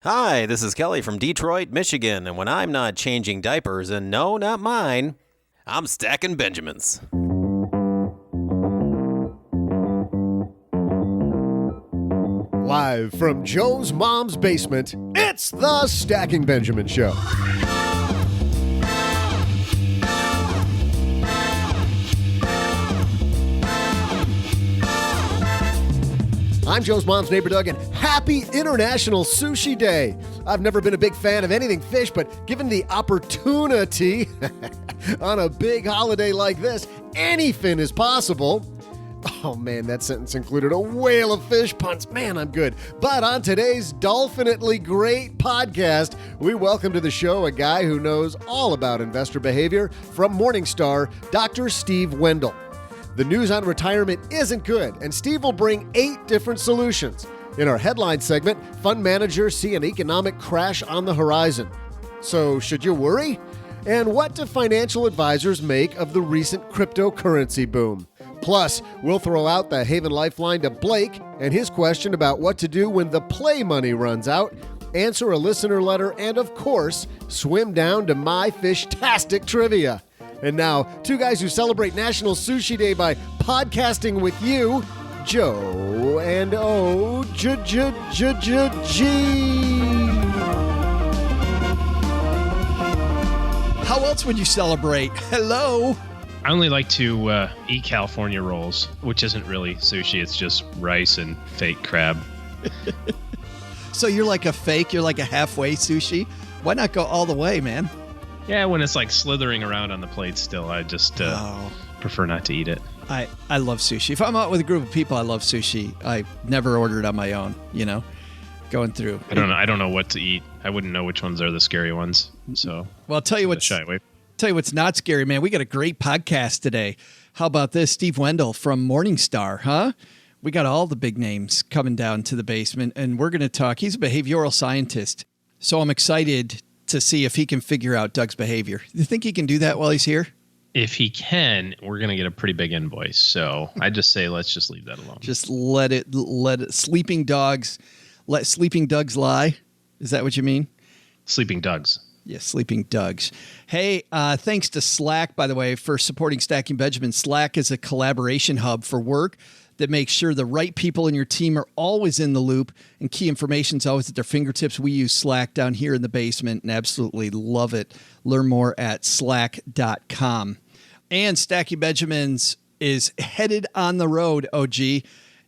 Hi, this is Kelly from Detroit, Michigan, and when I'm not changing diapers, and no, not mine, I'm stacking Benjamins. Live from Joe's mom's basement, it's the Stacking Benjamin Show. I'm Joe's mom's neighbor, Doug, and happy International Sushi Day. I've never been a big fan of anything fish, but given the opportunity on a big holiday like this, anything is possible. Oh man, that sentence included a whale of fish puns. Man, I'm good. But on today's dolphinately great podcast, we welcome to the show a guy who knows all about investor behavior from Morningstar, Dr. Steve Wendel. The news on retirement isn't good, and Steve will bring 8 different solutions. In our headline segment, fund managers see an economic crash on the horizon. So, should you worry? And what do financial advisors make of the recent cryptocurrency boom? Plus, we'll throw out the Haven Lifeline to Blake and his question about what to do when the play money runs out, answer a listener letter, and of course, swim down to my fish-tastic trivia. And now, 2 guys who celebrate National Sushi Day by podcasting with you, Joe and O-G. How else would you celebrate? Hello? I only like to eat California rolls, which isn't really sushi. It's just rice and fake crab. So you're like a fake, you're like a halfway sushi? Why not go all the way, man? Yeah, when it's like slithering around on the plate still, I just prefer not to eat it. I love sushi. If I'm out with a group of people, I love sushi. I never order it on my own, going through. I don't know what to eat. I wouldn't know which ones are the scary ones. So, well, I'll tell you what's not scary, man. We got a great podcast today. How about this? Steve Wendel from Morningstar, huh? We got all the big names coming down to the basement, and we're going to talk. He's a behavioral scientist, so I'm excited to see if he can figure out Doug's behavior. You think he can do that while he's here? If he can, we're going to get a pretty big invoice. So I just say, let's just leave that alone. Just let it, let sleeping dogs lie. Is that what you mean? Sleeping Dougs. Yes, Sleeping Dougs. Hey, thanks to Slack, by the way, for supporting Stacking Benjamin. Slack is a collaboration hub for work that makes sure the right people in your team are always in the loop and key information is always at their fingertips. We use Slack down here in the basement and absolutely love it. Learn more at slack.com. And Stacking Benjamins is headed on the road, OG.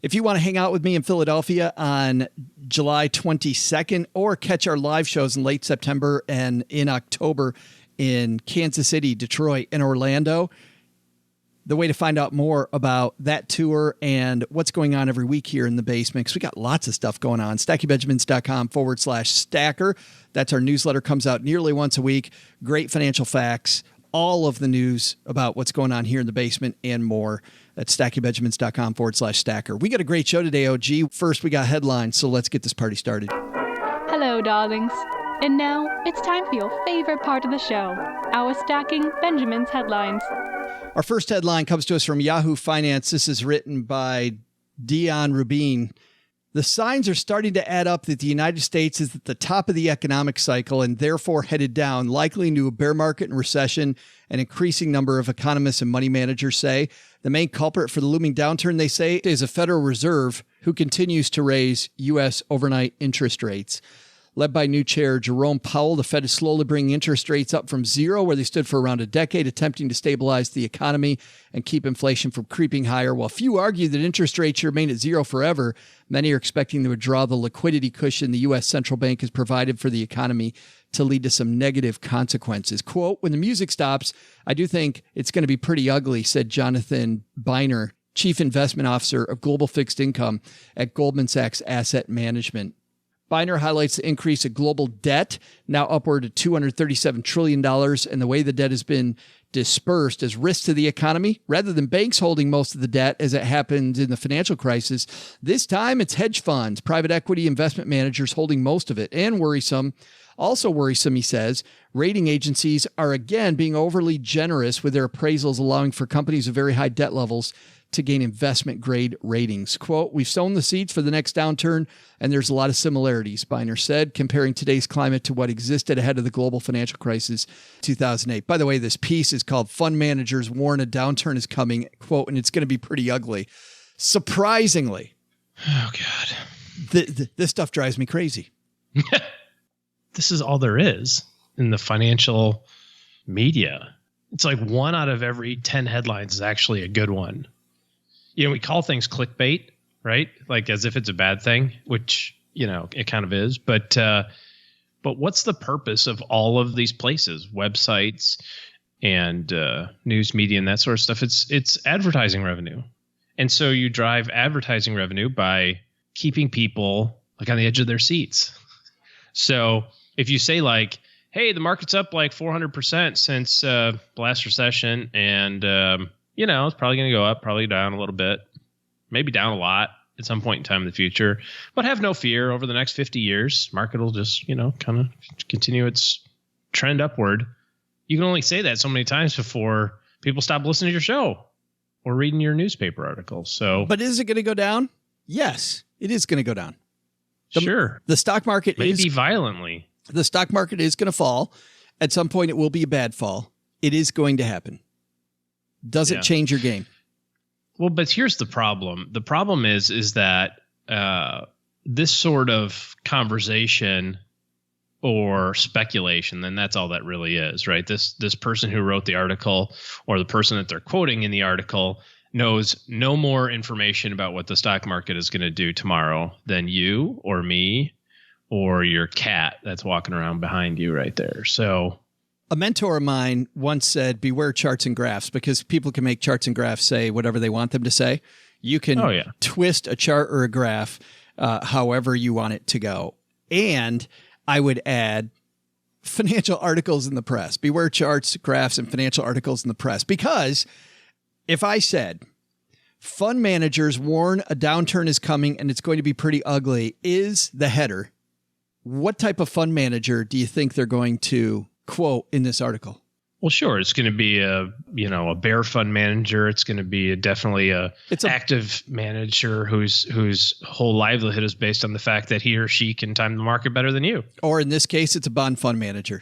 If you want to hang out with me in Philadelphia on July 22nd or catch our live shows in late September and in October in Kansas City, Detroit, and Orlando, the way to find out more about that tour and what's going on every week here in the basement, because we got lots of stuff going on, stackingbenjamins.com/stacker. That's our newsletter, comes out nearly once a week. Great financial facts, all of the news about what's going on here in the basement and more at stackingbenjamins.com/stacker. We got a great show today, OG. First, we got headlines, so let's get this party started. Hello, darlings. And now it's time for your favorite part of the show, our Stacking Benjamin's headlines. Our first headline comes to us from Yahoo Finance. This is written by Dion Rubin. The signs are starting to add up that the United States is at the top of the economic cycle and therefore headed down, likely into a bear market and recession, an increasing number of economists and money managers say. The main culprit for the looming downturn, they say, is a Federal Reserve who continues to raise U.S. overnight interest rates. Led by new chair Jerome Powell, the Fed is slowly bringing interest rates up from zero, where they stood for around a decade, attempting to stabilize the economy and keep inflation from creeping higher. While few argue that interest rates remain at zero forever, many are expecting to withdraw the liquidity cushion the U.S. central bank has provided for the economy to lead to some negative consequences. Quote, when the music stops, I do think it's going to be pretty ugly, said Jonathan Biner, Chief Investment Officer of Global Fixed Income at Goldman Sachs Asset Management. Biner highlights the increase of global debt, now upward to $237 trillion, and the way the debt has been dispersed as risk to the economy. Rather than banks holding most of the debt, as it happened in the financial crisis, this time it's hedge funds, private equity investment managers holding most of it. And also worrisome, he says, rating agencies are again being overly generous with their appraisals, allowing for companies with very high debt levels to gain investment grade ratings. Quote, we've sown the seeds for the next downturn, and there's a lot of similarities, Biner said, comparing today's climate to what existed ahead of the global financial crisis, 2008. By the way, this piece is called Fund Managers Warn a Downturn is Coming, quote, and it's going to be pretty ugly. Surprisingly. Oh, God. This stuff drives me crazy. This is all there is in the financial media. It's like 1 out of every 10 headlines is actually a good one. You know, we call things clickbait, right? Like as if it's a bad thing, which, you know, it kind of is. But what's the purpose of all of these places, websites and news media and that sort of stuff? It's advertising revenue. And so you drive advertising revenue by keeping people like on the edge of their seats. So if you say like, hey, the market's up like 400% since the last recession, and you know, it's probably going to go up, probably down a little bit, maybe down a lot at some point in time in the future. But have no fear, over the next 50 years, market will just, you know, kind of continue its trend upward. You can only say that so many times before people stop listening to your show or reading your newspaper articles. So, but is it going to go down? Yes, it is going to go down. Sure. The stock market maybe violently. The stock market is going to fall. At some point, it will be a bad fall. It is going to happen. Does it change your game? Well, but here's the problem. The problem is that this sort of conversation or speculation, then that's all that really is, right? This person who wrote the article or the person that they're quoting in the article knows no more information about what the stock market is going to do tomorrow than you or me or your cat that's walking around behind you right there. So a mentor of mine once said, beware charts and graphs, because people can make charts and graphs say whatever they want them to say. You can twist a chart or a graph however you want it to go. And I would add financial articles in the press. Beware charts, graphs, and financial articles in the press. Because if I said, fund managers warn a downturn is coming and it's going to be pretty ugly, is the header, what type of fund manager do you think they're going to quote in this article? Well, sure. It's going to be a bear fund manager. It's going to be definitely an active manager whose whole livelihood is based on the fact that he or she can time the market better than you. Or in this case, it's a bond fund manager.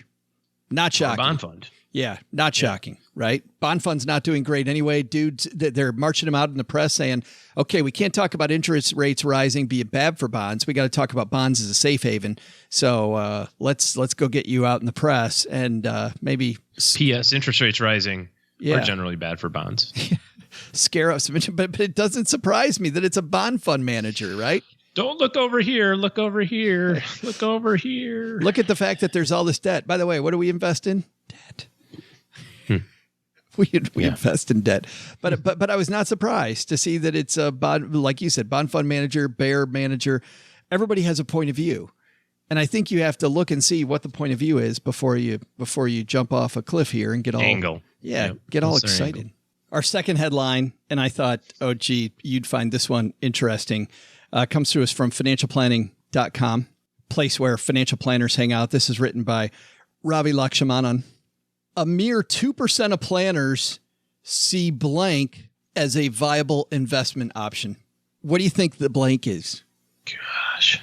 Not shocking. Or a bond fund. Yeah, not shocking, right? Bond fund's not doing great anyway. Dudes, they're marching them out in the press saying, okay, we can't talk about interest rates rising being bad for bonds. We got to talk about bonds as a safe haven. So let's go get you out in the press and maybe... P.S. Interest rates rising are generally bad for bonds. Scare us. But it doesn't surprise me that it's a bond fund manager, right? Don't look over here. Look over here. Look over here. Look at the fact that there's all this debt. By the way, what do we invest in? Debt. We invest in debt, but I was not surprised to see that it's a bond, like you said, bond fund manager, bear manager. Everybody has a point of view, and I think you have to look and see what the point of view is before you jump off a cliff here and get all get all excited. Angle. Our second headline, and I thought, oh gee, you'd find this one interesting. Comes to us from financialplanning.com, place where financial planners hang out. This is written by Ravi Lakshmanan. A mere 2% of planners see blank as a viable investment option. What do you think the blank is? Gosh,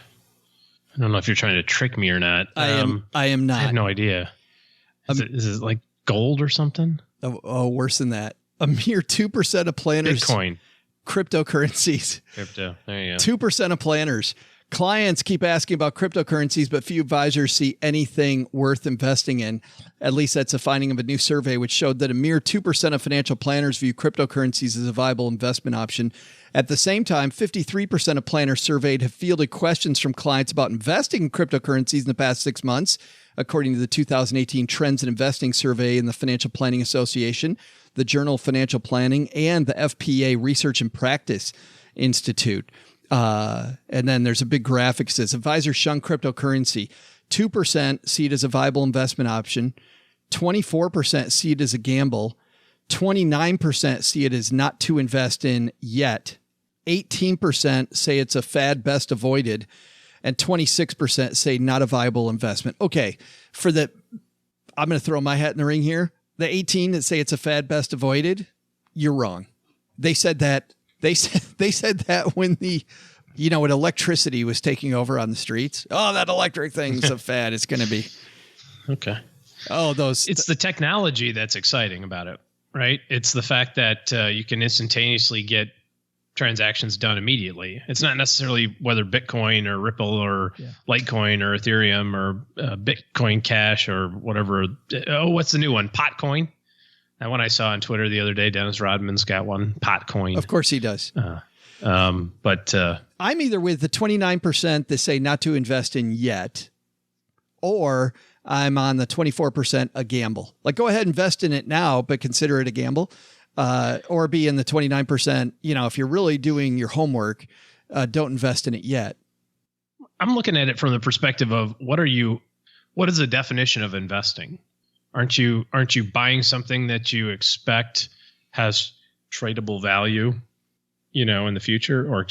I don't know if you're trying to trick me or not. I am not. I have no idea. Is it like gold or something? Oh, worse than that. A mere 2% of planners. Bitcoin. Cryptocurrencies. Crypto. There you go. 2% of planners. Clients keep asking about cryptocurrencies, but few advisors see anything worth investing in. At least that's a finding of a new survey, which showed that a mere 2% of financial planners view cryptocurrencies as a viable investment option. At the same time, 53% of planners surveyed have fielded questions from clients about investing in cryptocurrencies in the past 6 months, according to the 2018 Trends in Investing Survey in the Financial Planning Association, the Journal of Financial Planning, and the FPA Research and Practice Institute. And then there's a big graphic that says advisors shun cryptocurrency. 2% see it as a viable investment option. 24% see it as a gamble. 29% see it as not to invest in yet. 18% say it's a fad best avoided. And 26% say not a viable investment. Okay, I'm going to throw my hat in the ring here. The 18 that say it's a fad best avoided, you're wrong. They said that They said that when when electricity was taking over on the streets. Oh, that electric thing's a fad. It's going to be. Okay. Oh, it's the technology that's exciting about it, right? It's the fact that you can instantaneously get transactions done immediately. It's not necessarily whether Bitcoin or Ripple or Litecoin or Ethereum or Bitcoin Cash or whatever. Oh, what's the new one? Potcoin. That one I saw on Twitter the other day. Dennis Rodman's got one. Potcoin. Of course he does. But I'm either with the 29% that say not to invest in yet, or I'm on the 24% a gamble. Like, go ahead, invest in it now, but consider it a gamble. Or be in the 29%, if you're really doing your homework, don't invest in it yet. I'm looking at it from the perspective of what is the definition of investing? Aren't you buying something that you expect has tradable value, in the future, or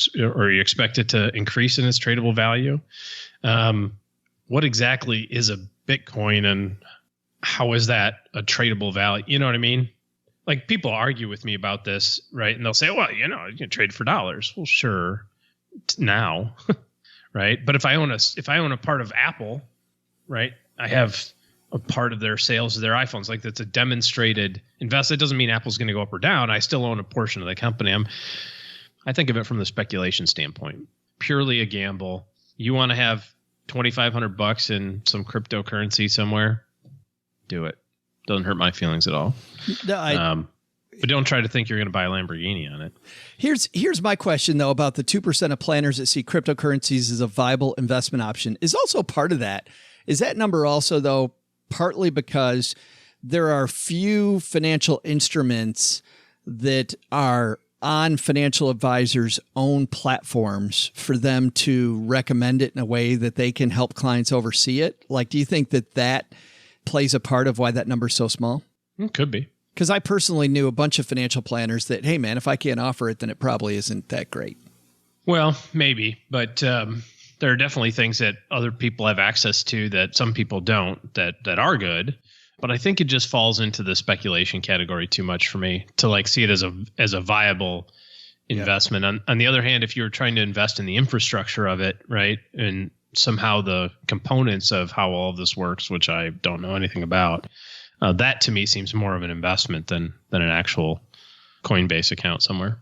you expect it to increase in its tradable value? What exactly is a Bitcoin, and how is that a tradable value? You know what I mean? Like, people argue with me about this, right? And they'll say, well, you can trade for dollars. Well, sure, now, right? But if I own a part of Apple, right, I have a part of their sales of their iPhones. Like, that's a demonstrated investment. It doesn't mean Apple's going to go up or down. I still own a portion of the company. I think of it from the speculation standpoint, purely a gamble. You want to have $2,500 in some cryptocurrency somewhere? Do it. Doesn't hurt my feelings at all. No, but don't try to think you're going to buy a Lamborghini on it. Here's my question, though, about the 2% of planners that see cryptocurrencies as a viable investment option. Is also part of that. Is that number also, though, partly because there are few financial instruments that are on financial advisors' own platforms for them to recommend it in a way that they can help clients oversee it? Like, do you think that plays a part of why that number is so small? It could be. Because I personally knew a bunch of financial planners that, hey, man, if I can't offer it, then it probably isn't that great. Well, maybe. But there are definitely things that other people have access to that some people don't that are good. But I think it just falls into the speculation category too much for me to see it as a viable investment. Yeah. On the other hand, if you're trying to invest in the infrastructure of it, right, and somehow the components of how all of this works, which I don't know anything about, that to me seems more of an investment than an actual Coinbase account somewhere.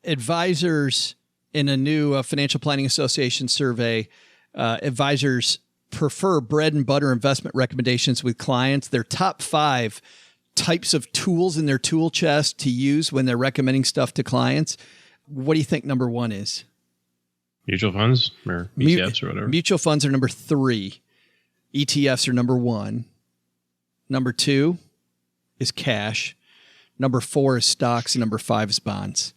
Advisors in a new Financial Planning Association survey, advisors prefer bread and butter investment recommendations with clients. Their top 5 types of tools in their tool chest to use when they're recommending stuff to clients. What do you think number 1 is? Mutual funds or ETFs or whatever? Mutual funds are number 3. ETFs are number 1. Number 2 is cash. Number 4 is stocks. And number 5 is bonds.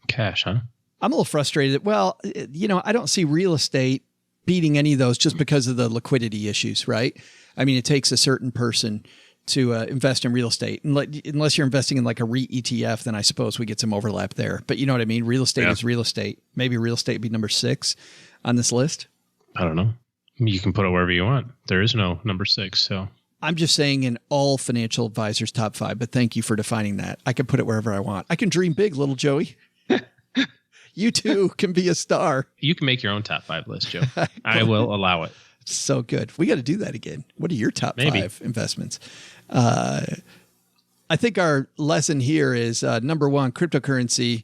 Cash, huh? I'm a little frustrated. Well, I don't see real estate beating any of those just because of the liquidity issues, right? I mean, it takes a certain person to invest in real estate. Unless you're investing in like a REIT ETF, then I suppose we get some overlap there. But you know what I mean? Real estate is real estate. Maybe real estate would be number 6 on this list. I don't know. You can put it wherever you want. There is no number 6, so... I'm just saying in all financial advisors' top 5, but thank you for defining that. I can put it wherever I want. I can dream big, little Joey. You too can be a star. You can make your own top 5 list, Joe. I will allow it. So good. We got to do that again. What are your top 5 investments? I think our lesson here is number 1, cryptocurrency,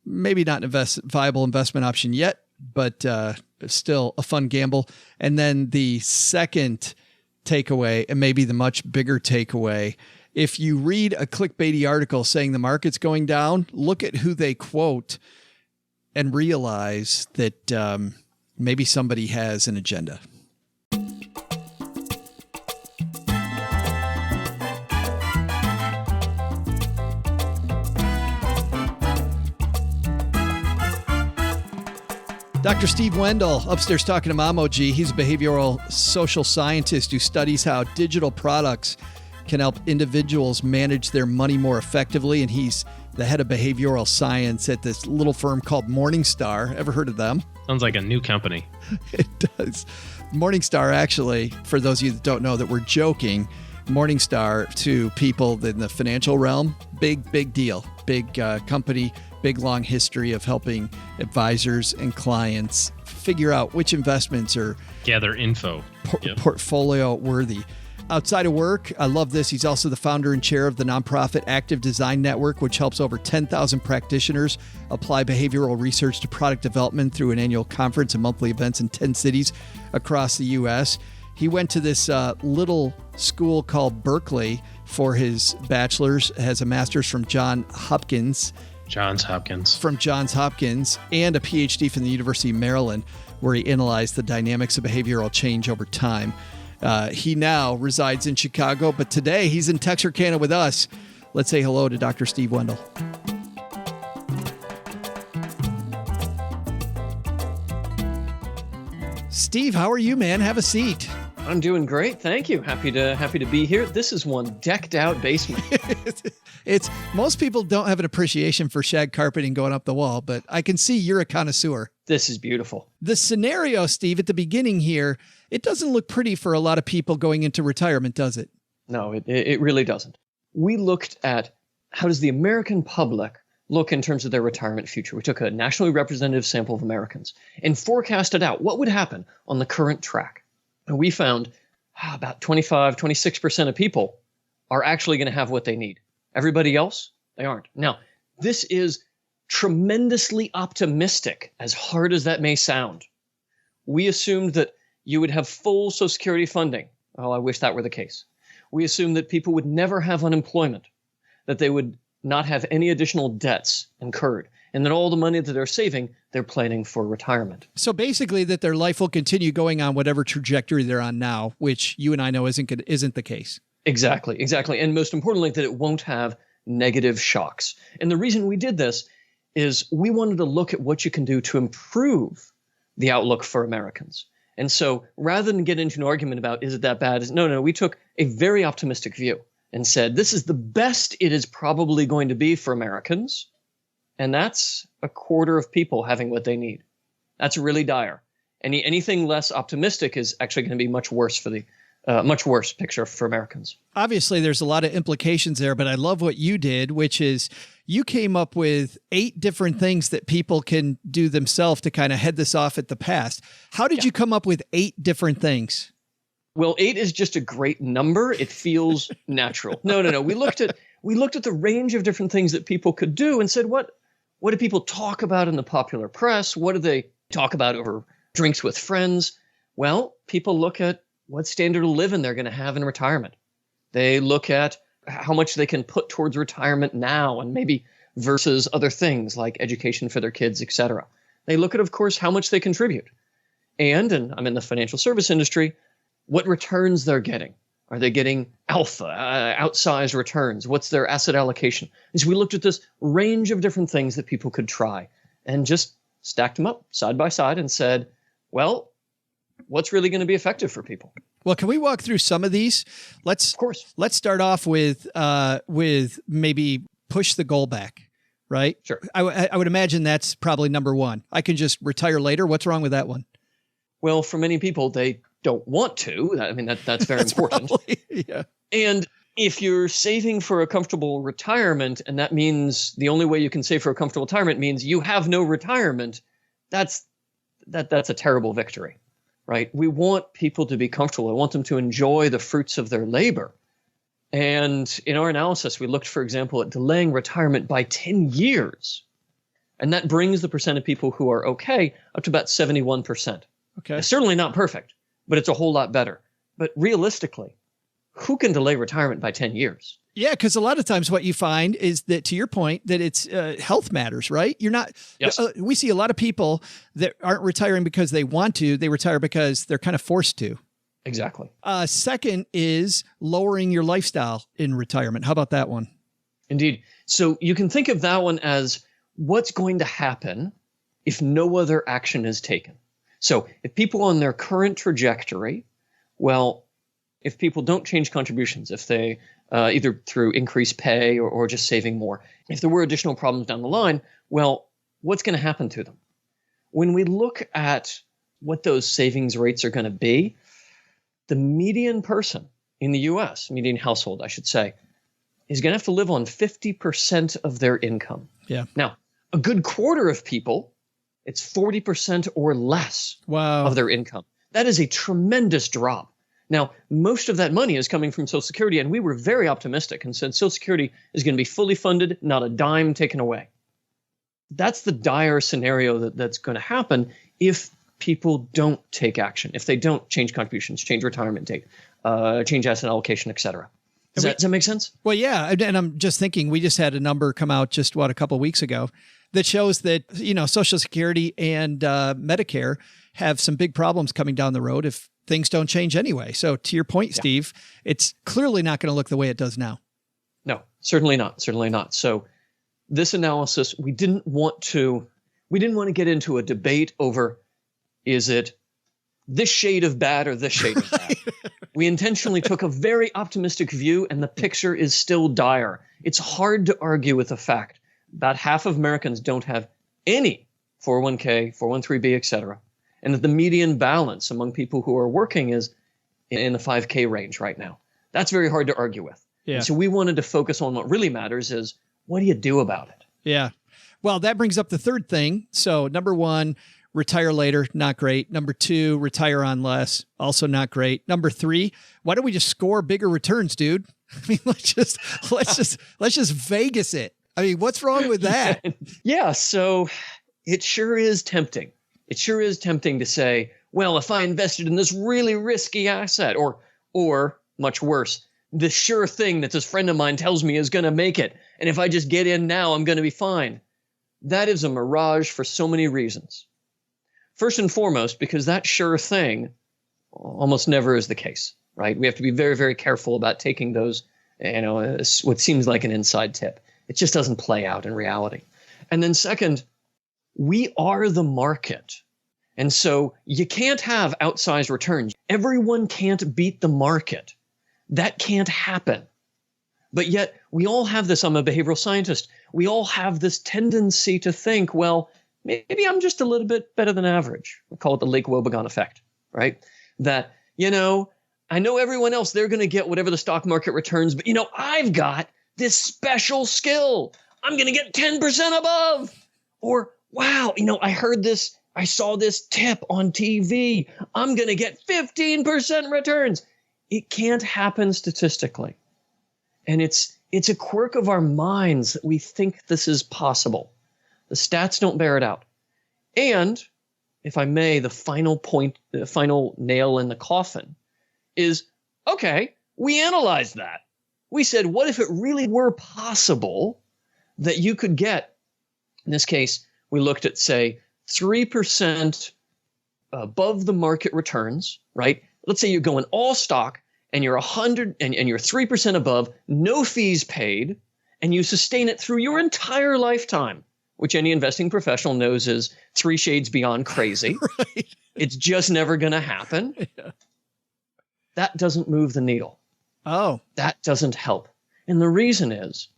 maybe not viable investment option yet, but still a fun gamble. And then the second takeaway, and maybe the much bigger takeaway, if you read a clickbaity article saying the market's going down, look at who they quote and realize that maybe somebody has an agenda. Dr. Steve Wendel, upstairs talking to Mamo G. He's a behavioral social scientist who studies how digital products can help individuals manage their money more effectively. And he's the head of behavioral science at this little firm called Morningstar. Ever heard of them? Sounds like a new company. It does. Morningstar, actually, for those of you that don't know that we're joking, Morningstar to people in the financial realm, big deal. Big company, big, long history of helping advisors and clients figure out which investments are Gather info. portfolio worthy. Outside of work, I love this. He's also the founder and chair of the nonprofit Active Design Network, which helps over 10,000 practitioners apply behavioral research to product development through an annual conference and monthly events in 10 cities across the U.S. He went to this little school called Berkeley for his bachelor's, has a master's from Johns Hopkins, and a PhD from the University of Maryland, where he analyzed the dynamics of behavioral change over time. He now resides in Chicago, but today he's in Texarkana with us. Let's say hello to Dr. Steve Wendel. Steve, how are you, man? Have a seat. I'm doing great, thank you. Happy to be here. This is one decked out basement. It's most people don't have an appreciation for shag carpeting going up the wall, but I can see you're a connoisseur. This is beautiful. The scenario, Steve, at the beginning here, it doesn't look pretty for a lot of people going into retirement, does it? No, it really doesn't. We looked at how does the American public look in terms of their retirement future. We took a nationally representative sample of Americans and forecasted out what would happen on the current track. And we found about 26% of people are actually going to have what they need. Everybody else, they aren't. Now, this is tremendously optimistic, as hard as that may sound. We assumed that you would have full Social Security funding. Oh, I wish that were the case. We assumed that people would never have unemployment, that they would not have any additional debts incurred, and that all the money that they're saving, they're planning for retirement. So basically that their life will continue going on whatever trajectory they're on now, which you and I know isn't the case. Exactly. And most importantly, that it won't have negative shocks. And the reason we did this is we wanted to look at what you can do to improve the outlook for Americans. And so rather than get into an argument about is it that bad? No, we took a very optimistic view and said, this is the best it is probably going to be for Americans. And that's a quarter of people having what they need. That's really dire. Anything less optimistic is actually going to be much worse picture for Americans. Obviously, there's a lot of implications there, but I love what you did, which is you came up with 8 different things that people can do themselves to kind of head this off at the past. How did you come up with 8 different things? Well, 8 is just a great number. It feels natural. No. We looked at the range of different things that people could do and said, what do people talk about in the popular press? What do they talk about over drinks with friends? Well, people look at what standard of living they're going to have in retirement. They look at how much they can put towards retirement now and maybe versus other things like education for their kids, etc. They look at, of course, how much they contribute. And I'm in the financial service industry, what returns they're getting. Are they getting alpha, outsized returns? What's their asset allocation? And so we looked at this range of different things that people could try and just stacked them up side by side and said, well, what's really going to be effective for people? Well, can we walk through some of these? Of course. Let's start off with maybe push the goal back, right? Sure. I would imagine that's probably number 1. I can just retire later. What's wrong with that one? Well, for many people, they don't want to. I mean, that's very important. Yeah. And if you're saving for a comfortable retirement, and that means the only way you can save for a comfortable retirement means you have no retirement, that's a terrible victory, right? We want people to be comfortable. I want them to enjoy the fruits of their labor. And in our analysis, we looked, for example, at delaying retirement by 10 years. And that brings the percent of people who are okay up to about 71%. Okay. It's certainly not perfect, but it's a whole lot better. But realistically, who can delay retirement by 10 years? Yeah, because a lot of times what you find is that, to your point, that it's health matters, right? You're not. Yes. We see a lot of people that aren't retiring because they want to. They retire because they're kind of forced to. Exactly. Second is lowering your lifestyle in retirement. How about that one? Indeed. So you can think of that one as what's going to happen if no other action is taken. So if people on their current trajectory, well, if people don't change contributions, if they either through increased pay or just saving more, if there were additional problems down the line, well, what's going to happen to them? When we look at what those savings rates are going to be, the median person in the U.S., median household, I should say, is going to have to live on 50% of their income. Yeah. Now, A good quarter of people, it's 40% or less of their income. That is a tremendous drop. Now, most of that money is coming from Social Security, and we were very optimistic and said Social Security is going to be fully funded, not a dime taken away. That's the dire scenario that's going to happen if people don't take action, if they don't change contributions, change retirement date, change asset allocation, et cetera. Does that make sense? Well, yeah. And I'm just thinking, we just had a number come out just a couple of weeks ago that shows that, Social Security and Medicare have some big problems coming down the road if things don't change anyway. So to your point, Steve, it's clearly not going to look the way it does now. No, certainly not. Certainly not. So this analysis, we didn't want to get into a debate over, is it this shade of bad or this shade of bad? We intentionally took a very optimistic view, and the picture is still dire. It's hard to argue with the fact about half of Americans don't have any 401k, 403b, et cetera, and that the median balance among people who are working is in the 5K range right now. That's very hard to argue with. Yeah. And so we wanted to focus on what really matters is, what do you do about it? Yeah. Well, that brings up the third thing. So number one, retire later, not great. Number two, retire on less, also not great. Number three, why don't we just score bigger returns, dude? I mean, let's just Vegas it. I mean, what's wrong with that? Yeah. So it sure is tempting. It sure is tempting to say, well, if I invested in this really risky asset, or much worse, the sure thing that this friend of mine tells me is going to make it, and if I just get in now, I'm going to be fine. That is a mirage for so many reasons. First and foremost, because that sure thing almost never is the case, right? We have to be very, very careful about taking those, what seems like an inside tip. It just doesn't play out in reality. And then second, we are the market. And so you can't have outsized returns. Everyone can't beat the market. That can't happen. But yet we all have this, I'm a behavioral scientist, we all have this tendency to think, well, maybe I'm just a little bit better than average. We call it the Lake Wobegon effect, right? That, I know everyone else, they're going to get whatever the stock market returns, but I've got this special skill. I'm going to get 10% above. Or, wow, I heard this, I saw this tip on TV. I'm going to get 15% returns. It can't happen statistically. And it's a quirk of our minds that we think this is possible. The stats don't bear it out. And, if I may, the final point, the final nail in the coffin is, okay, we analyzed that. We said, what if it really were possible that you could get, in this case, we looked at, say, 3% above the market returns, right? Let's say you're going all stock and you're 100 and you're 3% above, no fees paid, and you sustain it through your entire lifetime, which any investing professional knows is 3 shades beyond crazy. Right. It's just never going to happen. Yeah. That doesn't move the needle. Oh. That doesn't help. And the reason is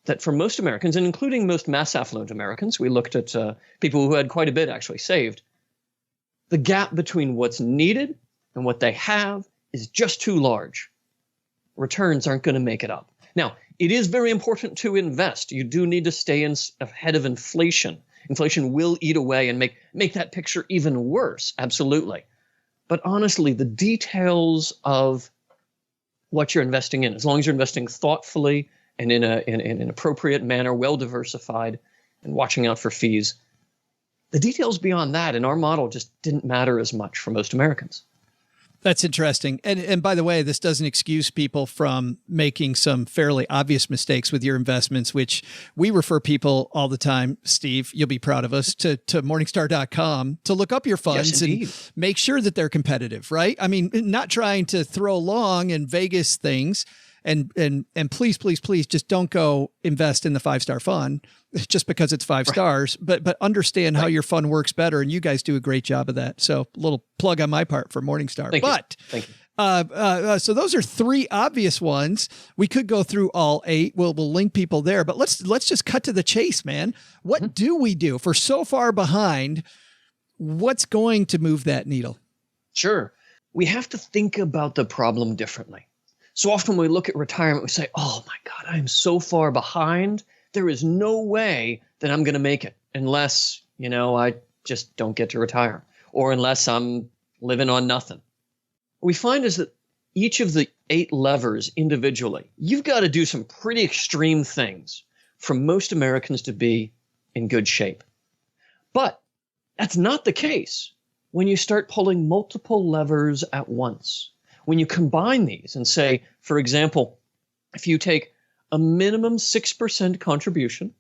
that for most Americans, and including most mass affluent Americans, we looked at people who had quite a bit actually saved, the gap between what's needed and what they have is just too large. Returns aren't going to make it up. Now, it is very important to invest. You do need to stay ahead of inflation. Inflation will eat away and make that picture even worse, absolutely. But honestly, the details of what you're investing in, as long as you're investing thoughtfully and in an appropriate manner, well diversified, and watching out for fees, the details beyond that in our model just didn't matter as much for most Americans. That's interesting. And by the way, this doesn't excuse people from making some fairly obvious mistakes with your investments, which we refer people all the time, Steve, you'll be proud of us, to Morningstar.com to look up your funds and make sure that they're competitive, right? I mean, not trying to throw long and Vegas things. And please, please, please just don't go invest in the 5-star fund just because it's 5 stars, but understand how your fund works better. And you guys do a great job of that. So a little plug on my part for Morningstar. Thank you. So those are 3 obvious ones. We could go through all 8. We'll link people there, but let's just cut to the chase, man. What do we do? If we're so far behind, what's going to move that needle? Sure. We have to think about the problem differently. So often when we look at retirement, we say, oh my God, I am so far behind. There is no way that I'm going to make it. unless, I just don't get to retire, or unless I'm living on nothing. What we find is that each of the 8 levers individually, you've got to do some pretty extreme things for most Americans to be in good shape. But that's not the case when you start pulling multiple levers at once. When you combine these and say, for example, if you take a minimum 6% contribution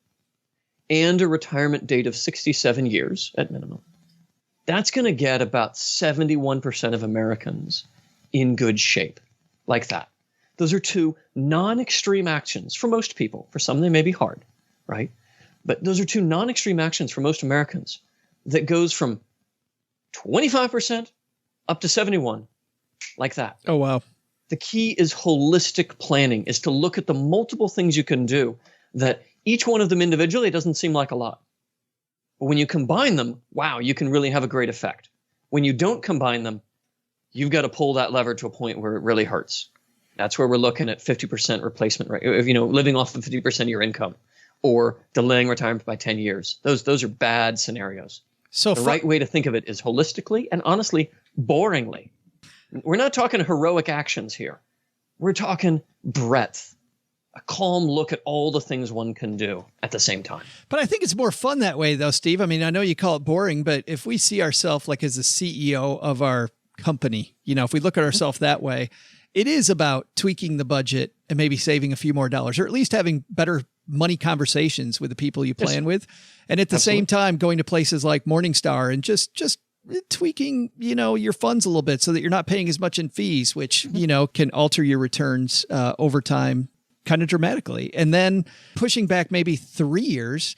and a retirement date of 67 years at minimum, that's going to get about 71% of Americans in good shape, like that. Those are 2 non-extreme actions for most people. For some, they may be hard, right? But those are 2 non-extreme actions for most Americans that goes from 25% up to 71, like that. Oh, wow. The key is holistic planning, is to look at the multiple things you can do that each one of them individually doesn't seem like a lot. But when you combine them, wow, you can really have a great effect. When you don't combine them, you've got to pull that lever to a point where it really hurts. That's where we're looking at 50% replacement rate, living off of 50% of your income, or delaying retirement by 10 years. Those are bad scenarios. So the right way to think of it is holistically and honestly, boringly. We're not talking heroic actions here. We're talking breadth. A calm look at all the things one can do at the same time. But I think it's more fun that way, though, Steve. I mean, I know you call it boring, but if we see ourselves like as the CEO of our company, if we look at ourselves that way, it is about tweaking the budget and maybe saving a few more dollars, or at least having better money conversations with the people you plan with. And at the same time, going to places like Morningstar and just tweaking, your funds a little bit so that you're not paying as much in fees, which, can alter your returns over time kind of dramatically. And then pushing back maybe 3 years,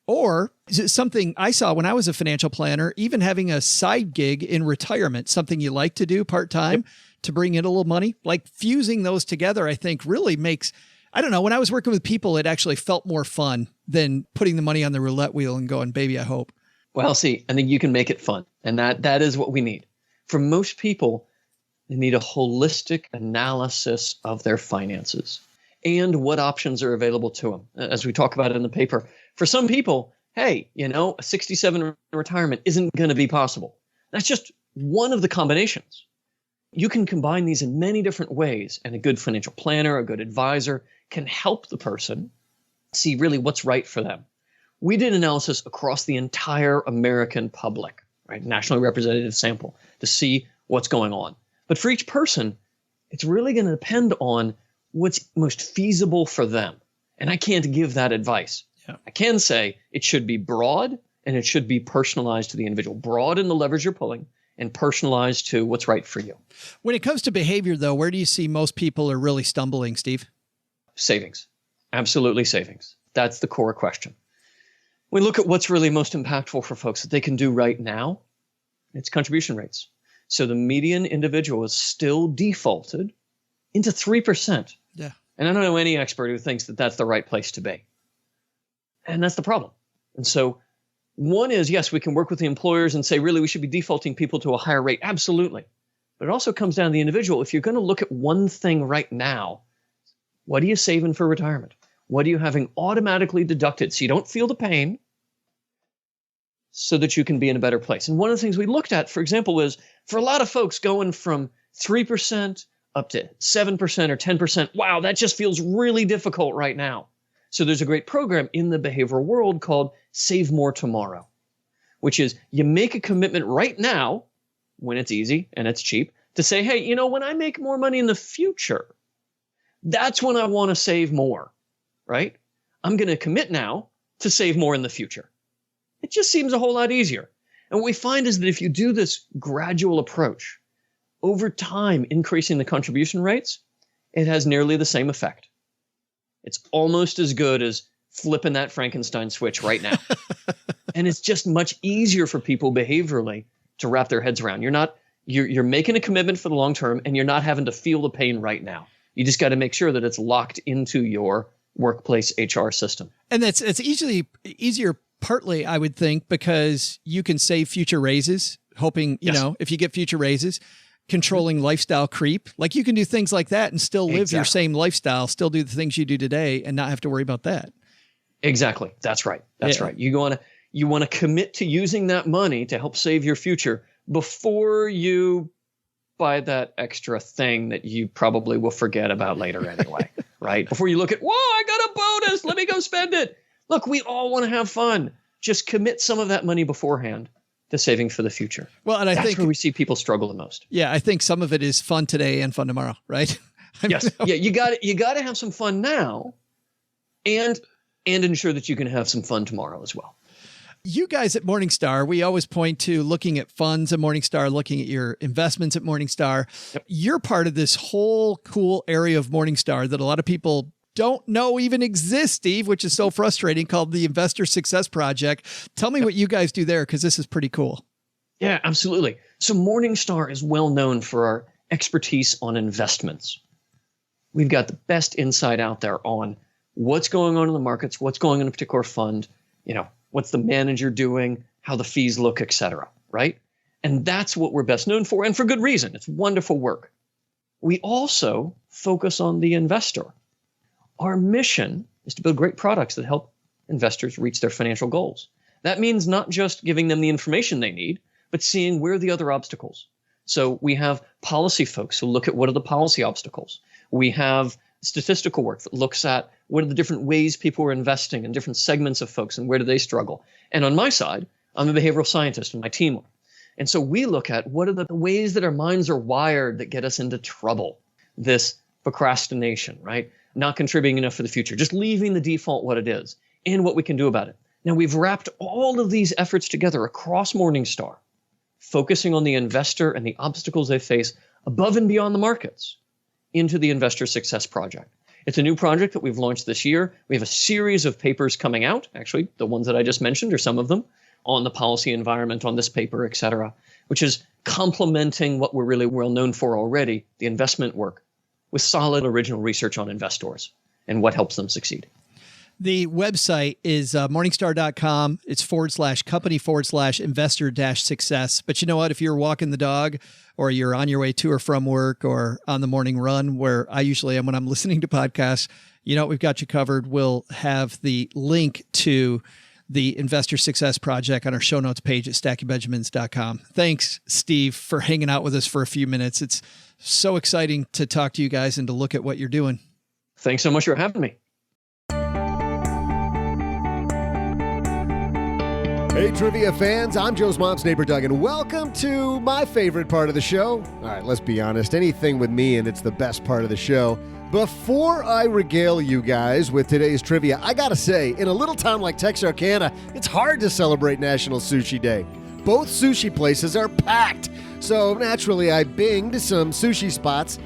or something I saw when I was a financial planner, even having a side gig in retirement, something you like to do part-time to bring in a little money, like fusing those together, I think really makes, I don't know, when I was working with people, it actually felt more fun than putting the money on the roulette wheel and going, baby, I hope. Well, see, I think you can make it fun. And that is what we need. For most people, they need a holistic analysis of their finances and what options are available to them. As we talk about in the paper, for some people, hey, a 67 retirement isn't going to be possible. That's just one of the combinations. You can combine these in many different ways, and a good financial planner, a good advisor can help the person see really what's right for them. We did analysis across the entire American public, right, nationally representative sample, to see what's going on. But for each person, it's really going to depend on what's most feasible for them. And I can't give that advice. Yeah. I can say it should be broad and it should be personalized to the individual. Broad in the levers you're pulling and personalized to what's right for you. When it comes to behavior, though, where do you see most people are really stumbling, Steve? Savings. Absolutely savings. That's the core question. We look at what's really most impactful for folks that they can do right now. It's contribution rates. So the median individual is still defaulted into 3%. Yeah. And I don't know any expert who thinks that that's the right place to be. And that's the problem. And so one is, yes, we can work with the employers and say, really, we should be defaulting people to a higher rate. Absolutely. But it also comes down to the individual. If you're going to look at one thing right now, what are you saving for retirement? What are you having automatically deducted so you don't feel the pain so that you can be in a better place? And one of the things we looked at, for example, was for a lot of folks going from 3% up to 7% or 10%, wow, that just feels really difficult right now. So there's a great program in the behavioral world called Save More Tomorrow, which is you make a commitment right now when it's easy and it's cheap to say, hey, when I make more money in the future, that's when I want to save more, right? I'm going to commit now to save more in the future. It just seems a whole lot easier. And what we find is that if you do this gradual approach, over time, increasing the contribution rates, it has nearly the same effect. It's almost as good as flipping that Frankenstein switch right now. And it's just much easier for people behaviorally to wrap their heads around. You're making a commitment for the long term, and you're not having to feel the pain right now. You just got to make sure that it's locked into your workplace HR system. And it's easier partly, I would think, because you can save future raises, hoping, if you get future raises, controlling lifestyle creep. Like you can do things like that and still live your same lifestyle, still do the things you do today and not have to worry about that. Exactly. That's right. That's right. You You want to commit to using that money to help save your future before you buy that extra thing that you probably will forget about later anyway, right? Before you look at, whoa, I got a bonus, let me go spend it. Look, we all want to have fun. Just commit some of that money beforehand to saving for the future. Well, and I That's think where we see people struggle the most. Yeah, I think some of it is fun today and fun tomorrow, right? Yes. Yeah, you got to have some fun now and ensure that you can have some fun tomorrow as well. You guys at Morningstar, we always point to looking at funds at Morningstar, looking at your investments at Morningstar. Yep. You're part of this whole cool area of Morningstar that a lot of people don't know even exists, Steve, which is so frustrating, called the Investor Success Project. Tell me what you guys do there, because this is pretty cool. Yeah, absolutely. So Morningstar is well known for our expertise on investments. We've got the best insight out there on what's going on in the markets, what's going on in a particular fund, what's the manager doing, how the fees look, et cetera, right? And that's what we're best known for, and for good reason. It's wonderful work. We also focus on the investor. Our mission is to build great products that help investors reach their financial goals. That means not just giving them the information they need, but seeing where are the other obstacles. So we have policy folks who look at what are the policy obstacles. We have statistical work that looks at what are the different ways people are investing in different segments of folks and where do they struggle. And on my side, I'm a behavioral scientist and my team. And so we look at what are the ways that our minds are wired that get us into trouble. This procrastination, right? Not contributing enough for the future, just leaving the default what it is and what we can do about it. Now we've wrapped all of these efforts together across Morningstar, focusing on the investor and the obstacles they face above and beyond the markets into the Investor Success Project. It's a new project that we've launched this year. We have a series of papers coming out, actually, the ones that I just mentioned or some of them, on the policy environment, on this paper, et cetera, which is complementing what we're really well known for already, the investment work, with solid original research on investors and what helps them succeed. The website is morningstar.com. It's /company/investor-success. But you know what? If you're walking the dog or you're on your way to or from work or on the morning run, where I usually am when I'm listening to podcasts, you know, we've got you covered. We'll have the link to the Investor Success Project on our show notes page at stackingbenjamins.com. Thanks, Steve, for hanging out with us for a few minutes. It's so exciting to talk to you guys and to look at what you're doing. Thanks so much for having me. Hey, trivia fans, I'm Joe's mom's neighbor, Doug, and welcome to my favorite part of the show. All right, let's be honest, anything with me and it's the best part of the show. Before I regale you guys with today's trivia, I gotta say, in a little town like Texarkana, it's hard to celebrate National Sushi Day. Both sushi places are packed, so naturally I binged some sushi spots.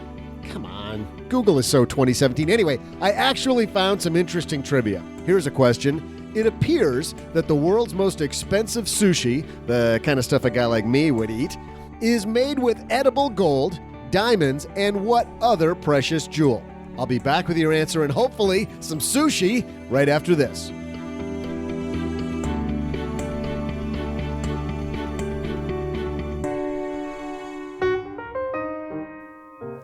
Come on, Google is so 2017. Anyway, I actually found some interesting trivia. Here's a question. It appears that the world's most expensive sushi, the kind of stuff a guy like me would eat, is made with edible gold, diamonds, and what other precious jewel? I'll be back with your answer and hopefully some sushi right after this.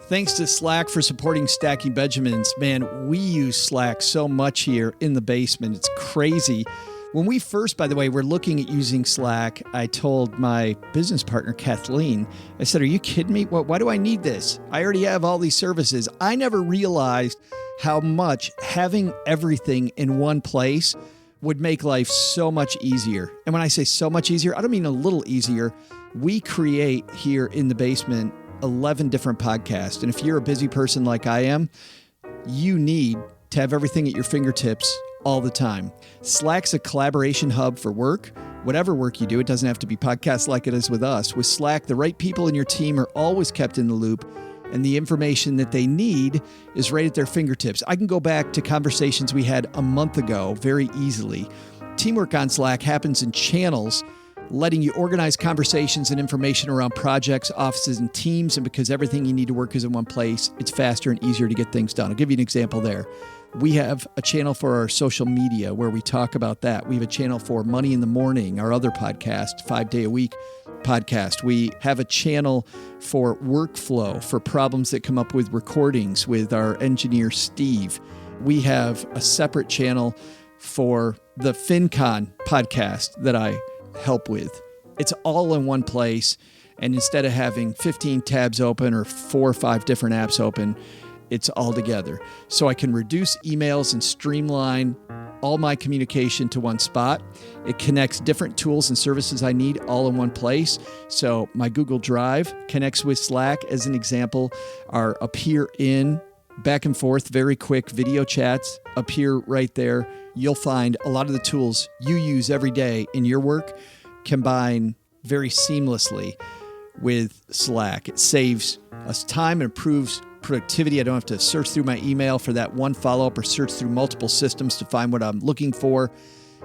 Thanks to Slack for supporting Stacking Benjamins. Man, we use Slack so much here in the basement. It's crazy. When we first, by the way, were looking at using Slack, I told my business partner, Kathleen, I said, are you kidding me? Why do I need this? I already have all these services. I never realized how much having everything in one place would make life so much easier. And when I say so much easier, I don't mean a little easier. We create here in the basement 11 different podcasts. And if you're a busy person like I am, you need to have everything at your fingertips all the time. Slack's a collaboration hub for work. Whatever work you do, it doesn't have to be podcasts like it is with us. With Slack, the right people in your team are always kept in the loop, and the information that they need is right at their fingertips. I can go back to conversations we had a month ago very easily. Teamwork on Slack happens in channels, letting you organize conversations and information around projects, offices, and teams. And because everything you need to work is in one place, it's faster and easier to get things done. I'll give you an example there. We have a channel for our social media where we talk about that. We have a channel for Money in the Morning, our other podcast, 5-day-a-week podcast. We have a channel for workflow, for problems that come up with recordings with our engineer, Steve. We have a separate channel for the FinCon podcast that I help with. It's all in one place. And instead of having 15 tabs open or 4 or 5 different apps open, it's all together. So I can reduce emails and streamline all my communication to one spot. It connects different tools and services I need all in one place. So my Google Drive connects with Slack, as an example, are appear in back and forth, very quick video chats appear right there. You'll find a lot of the tools you use every day in your work combine very seamlessly with Slack. It saves us time and improves productivity. I don't have to search through my email for that one follow-up or search through multiple systems to find what I'm looking for.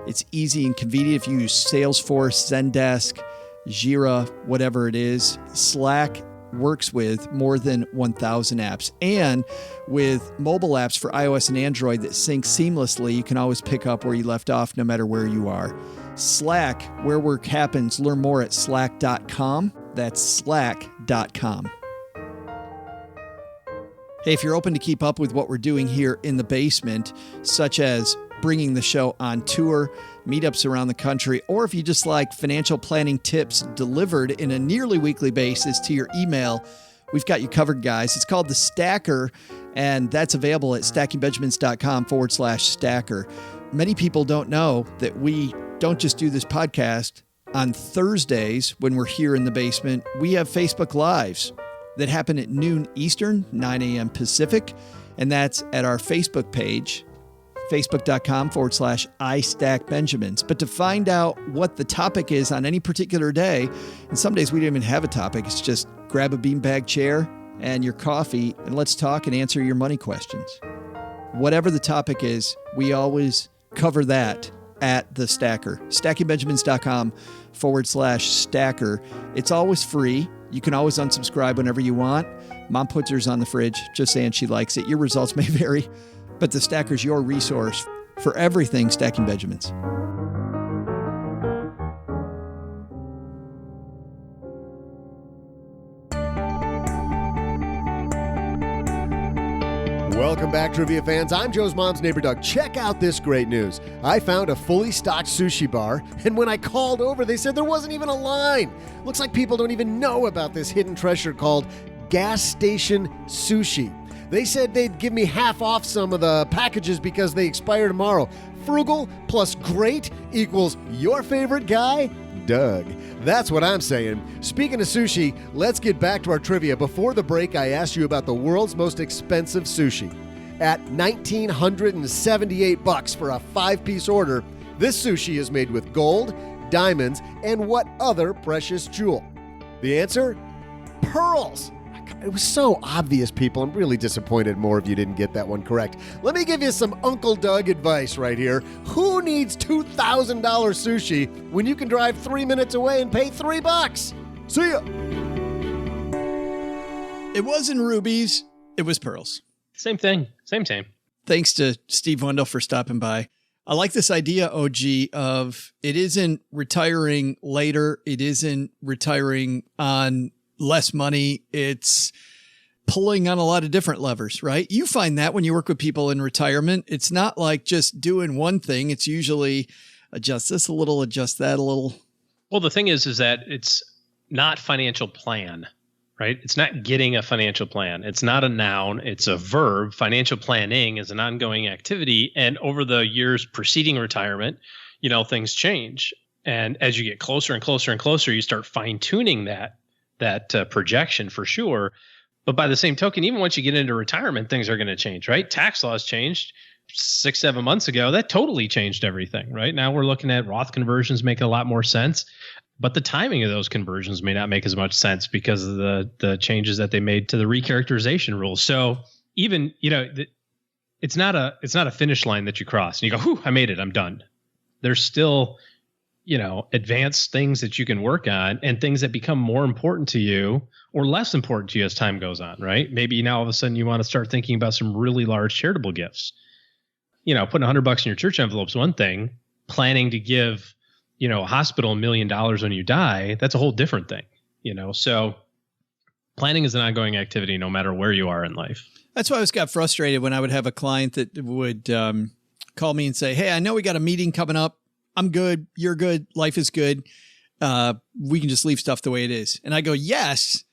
It's easy and convenient if you use Salesforce, Zendesk, Jira, whatever it is. Slack works with more than 1,000 apps. And with mobile apps for iOS and Android that sync seamlessly, you can always pick up where you left off no matter where you are. Slack, where work happens. Learn more at slack.com. That's slack.com. Hey, if you're open to keep up with what we're doing here in the basement, such as bringing the show on tour, meetups around the country, or if you just like financial planning tips delivered in a nearly weekly basis to your email, we've got you covered, guys. It's called The Stacker, and that's available at stackingbenjamins.com/stacker. Many people don't know that we don't just do this podcast on Thursdays when we're here in the basement. We have Facebook Lives that happen at noon Eastern, 9 a.m. Pacific, and that's at our Facebook page, facebook.com/iStackBenjamins. But to find out what the topic is on any particular day, and some days we don't even have a topic, it's just grab a beanbag chair and your coffee and let's talk and answer your money questions. Whatever the topic is, we always cover that at The Stacker. stackingbenjamins.com/stacker. It's always free. You can always unsubscribe whenever you want. Mom puts hers on the fridge, just saying she likes it. Your results may vary, but The Stacker's your resource for everything Stacking Benjamins. Welcome back, trivia fans. I'm Joe's mom's neighbor, Doug. Check out this great news. I found a fully stocked sushi bar, and when I called over, they said there wasn't even a line. Looks like people don't even know about this hidden treasure called gas station sushi. They said they'd give me half off some of the packages because they expire tomorrow. Frugal plus great equals your favorite guy, Doug. That's what I'm saying. Speaking of sushi, let's get back to our trivia. Before the break, I asked you about the world's most expensive sushi. At $1,978 for a 5-piece order, this sushi is made with gold, diamonds, and what other precious jewel? The answer? Pearls. It was so obvious, people. I'm really disappointed more if you didn't get that one correct. Let me give you some Uncle Doug advice right here. Who needs $2,000 sushi when you can drive 3 minutes away and pay $3? See ya. It wasn't rubies. It was pearls. Same thing. Same. Thanks to Steve Wendel for stopping by. I like this idea, OG, of it isn't retiring later. It isn't retiring on less money. It's pulling on a lot of different levers, right? You find that when you work with people in retirement, it's not like just doing one thing. It's usually adjust this a little, adjust that a little. Well, the thing is that it's not financial plan, right? It's not getting a financial plan. It's not a noun. It's a verb. Financial planning is an ongoing activity. And over the years preceding retirement, things change. And as you get closer and closer and closer, you start fine tuning that projection for sure. But by the same token, even once you get into retirement, things are going to change, right? Tax laws changed 6-7 months ago. That totally changed everything, right? Now we're looking at Roth conversions make a lot more sense, but the timing of those conversions may not make as much sense because of the changes that they made to the recharacterization rules. So even, it's not a finish line that you cross and you go, whew, I made it, I'm done. There's still advanced things that you can work on and things that become more important to you or less important to you as time goes on, right? Maybe now all of a sudden you want to start thinking about some really large charitable gifts. Putting $100 in your church envelope is one thing. Planning to give, a hospital $1 million when you die, that's a whole different thing, So planning is an ongoing activity no matter where you are in life. That's why I always got frustrated when I would have a client that would call me and say, hey, I know we got a meeting coming up. I'm good. You're good. Life is good. We can just leave stuff the way it is. And I go, yes,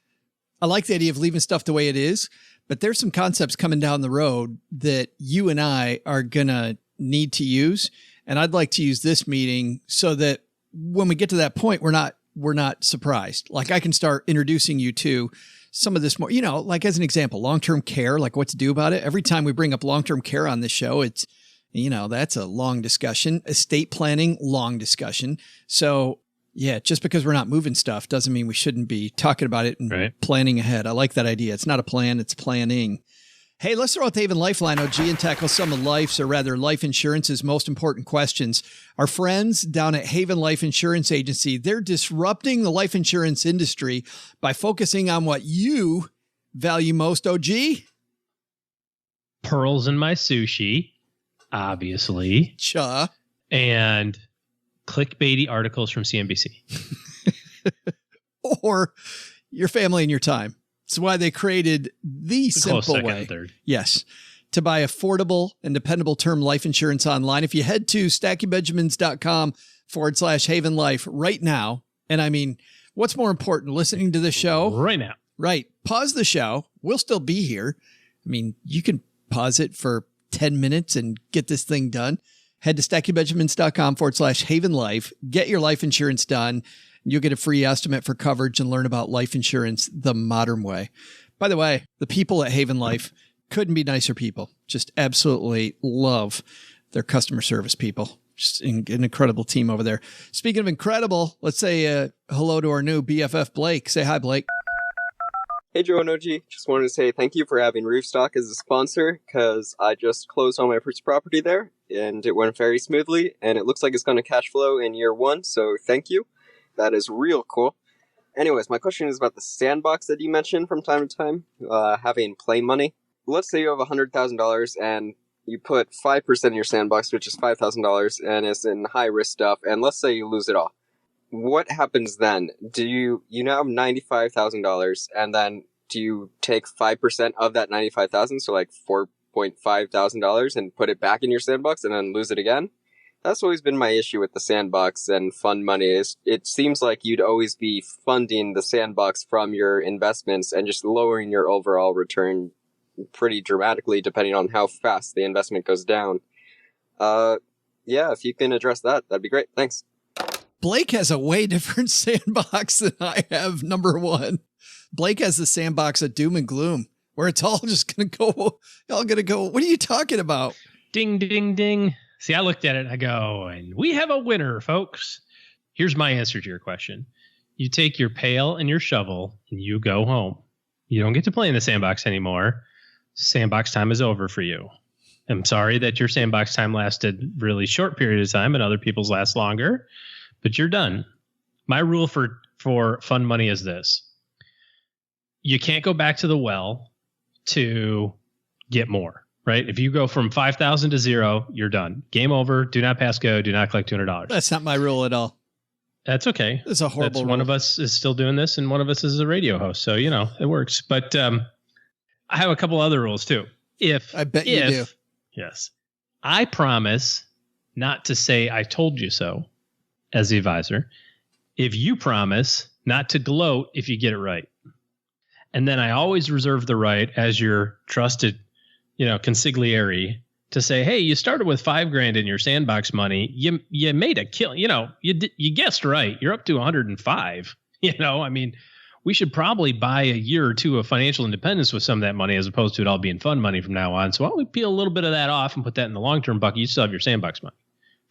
I like the idea of leaving stuff the way it is, but there's some concepts coming down the road that you and I are going to need to use. And I'd like to use this meeting so that when we get to that point, we're not surprised. Like I can start introducing you to some of this more, like as an example, long-term care, like what to do about it. Every time we bring up long-term care on this show, it's, that's a long discussion. Estate planning, long discussion. So yeah, just because we're not moving stuff doesn't mean we shouldn't be talking about it and planning ahead. I like that idea. It's not a plan, it's planning. Hey, let's throw out the Haven Lifeline, OG, and tackle some of life's, or rather life insurance's most important questions. Our friends down at Haven Life Insurance Agency, they're disrupting the life insurance industry by focusing on what you value most, OG. Pearls in my sushi, obviously. Cha. And clickbaity articles from CNBC. Or your family and your time. It's why they created the simple way. Yes. To buy affordable and dependable term life insurance online. If you head to stackingbenjamins.com/Haven Life right now. And I mean, what's more important, listening to the show? Right now. Right. Pause the show. We'll still be here. I mean, you can pause it for 10 minutes and get this thing done. Head to stackingbenjamins.com/Haven Life. Get your life insurance done. You'll get a free estimate for coverage and learn about life insurance the modern way. By the way, the people at Haven Life couldn't be nicer people. Just absolutely love their customer service people. Just an incredible team over there. Speaking of incredible, let's say hello to our new BFF, Blake. Say hi, Blake. Hey, Joe and OG. Just wanted to say thank you for having Roofstock as a sponsor, because I just closed on my first property there, and it went very smoothly, and it looks like it's going to cash flow in year one, so thank you. That is real cool. Anyways, my question is about the sandbox that you mentioned from time to time, having play money. Let's say you have $100,000 and you put 5% in your sandbox, which is $5,000, and it's in high-risk stuff, and let's say you lose it all. What happens then? Do you now have $95,000, and then do you take 5% of that $95,000, so like $4,500, and put it back in your sandbox and then lose it again? That's always been my issue with the sandbox and fund money. Is it seems like you'd always be funding the sandbox from your investments and just lowering your overall return pretty dramatically depending on how fast the investment goes down. Yeah, if you can address that, that'd be great. Thanks. Blake has a way different sandbox than I have, number one. Blake has the sandbox of doom and gloom, where it's all just going to go, what are you talking about? Ding, ding, ding. See, I looked at it and I go, and we have a winner, folks. Here's my answer to your question. You take your pail and your shovel and you go home. You don't get to play in the sandbox anymore. Sandbox time is over for you. I'm sorry that your sandbox time lasted really short period of time and other people's last longer, but you're done. My rule for fund money is this. You can't go back to the well to get more. Right? If you go from 5,000 to 0, you're done. Game over. Do not pass go. Do not collect $200. That's not my rule at all. That's okay. It's a horrible rule. One of us is still doing this and one of us is a radio host. So, it works. But I have a couple other rules too. I bet you do. Yes. I promise not to say I told you so as the advisor. If you promise not to gloat if you get it right. And then I always reserve the right as your trusted consigliere to say, hey, you started with $5,000 in your sandbox money. You made a kill. You guessed right. You're up to 105. We should probably buy a year or two of financial independence with some of that money as opposed to it all being fund money from now on. So why don't we peel a little bit of that off and put that in the long-term bucket? You still have your sandbox money.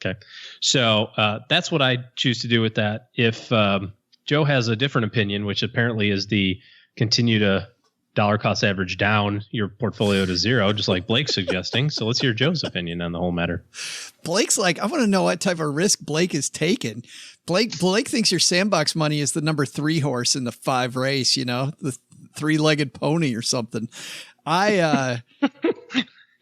Okay. So that's what I choose to do with that. If Joe has a different opinion, which apparently is the continue to dollar cost average down your portfolio to 0, just like Blake's suggesting. So let's hear Joe's opinion on the whole matter. Blake's like, I want to know what type of risk Blake is taking. Blake thinks your sandbox money is the number 3 horse in the 5 race, the 3-legged pony or something.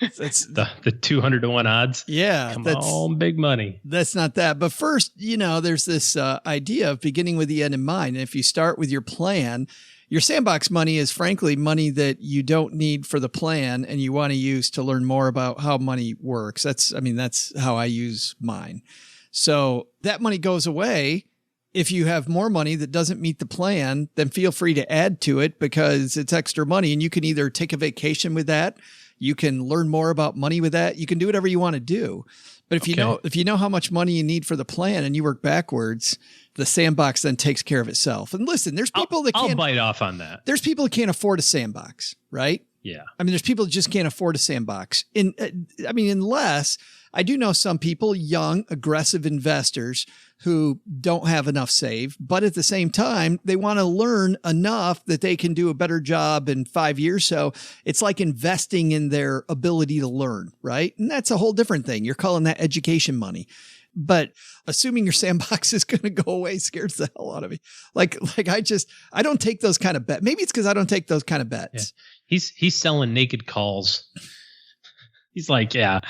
It's the 200 to 1 odds. Yeah. Come on, big money. That's not that. But first, there's this idea of beginning with the end in mind. And if you start with your plan Your sandbox money is frankly money that you don't need for the plan and you want to use to learn more about how money works. That's how I use mine. So that money goes away. If you have more money that doesn't meet the plan, then feel free to add to it because it's extra money and you can either take a vacation with that. You can learn more about money with that. You can do whatever you want to do. But if you know how much money you need for the plan and you work backwards, the sandbox then takes care of itself. And listen, there's people that can't. I'll bite off on that. There's people that can't afford a sandbox, right? Yeah. I mean, there's people that just can't afford a sandbox. Unless I do know some people, young, aggressive investors who don't have enough saved, but at the same time, they want to learn enough that they can do a better job in 5 years. So it's like investing in their ability to learn, right? And that's a whole different thing. You're calling that education money. But assuming your sandbox is going to go away scares the hell out of me. Like I don't take those kind of bets. Maybe it's because I don't take those kind of bets. Yeah. He's selling naked calls. He's like, yeah,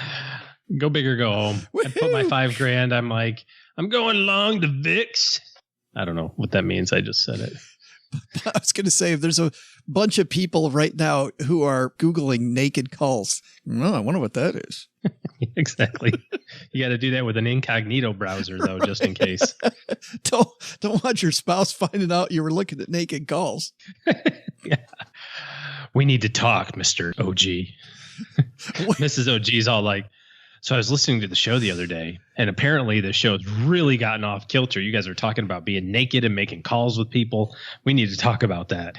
go big or go home. I put my $5,000. I'm like, I'm going long to VIX. I don't know what that means. I just said it. I was going to say, if there's a bunch of people right now who are Googling naked calls, I wonder what that is. Exactly. You got to do that with an incognito browser, though, just in case. Don't want your spouse finding out you were looking at naked calls. Yeah. We need to talk, Mr. OG. Mrs. OG's all like, so I was listening to the show the other day, and apparently the show's really gotten off kilter. You guys are talking about being naked and making calls with people. We need to talk about that.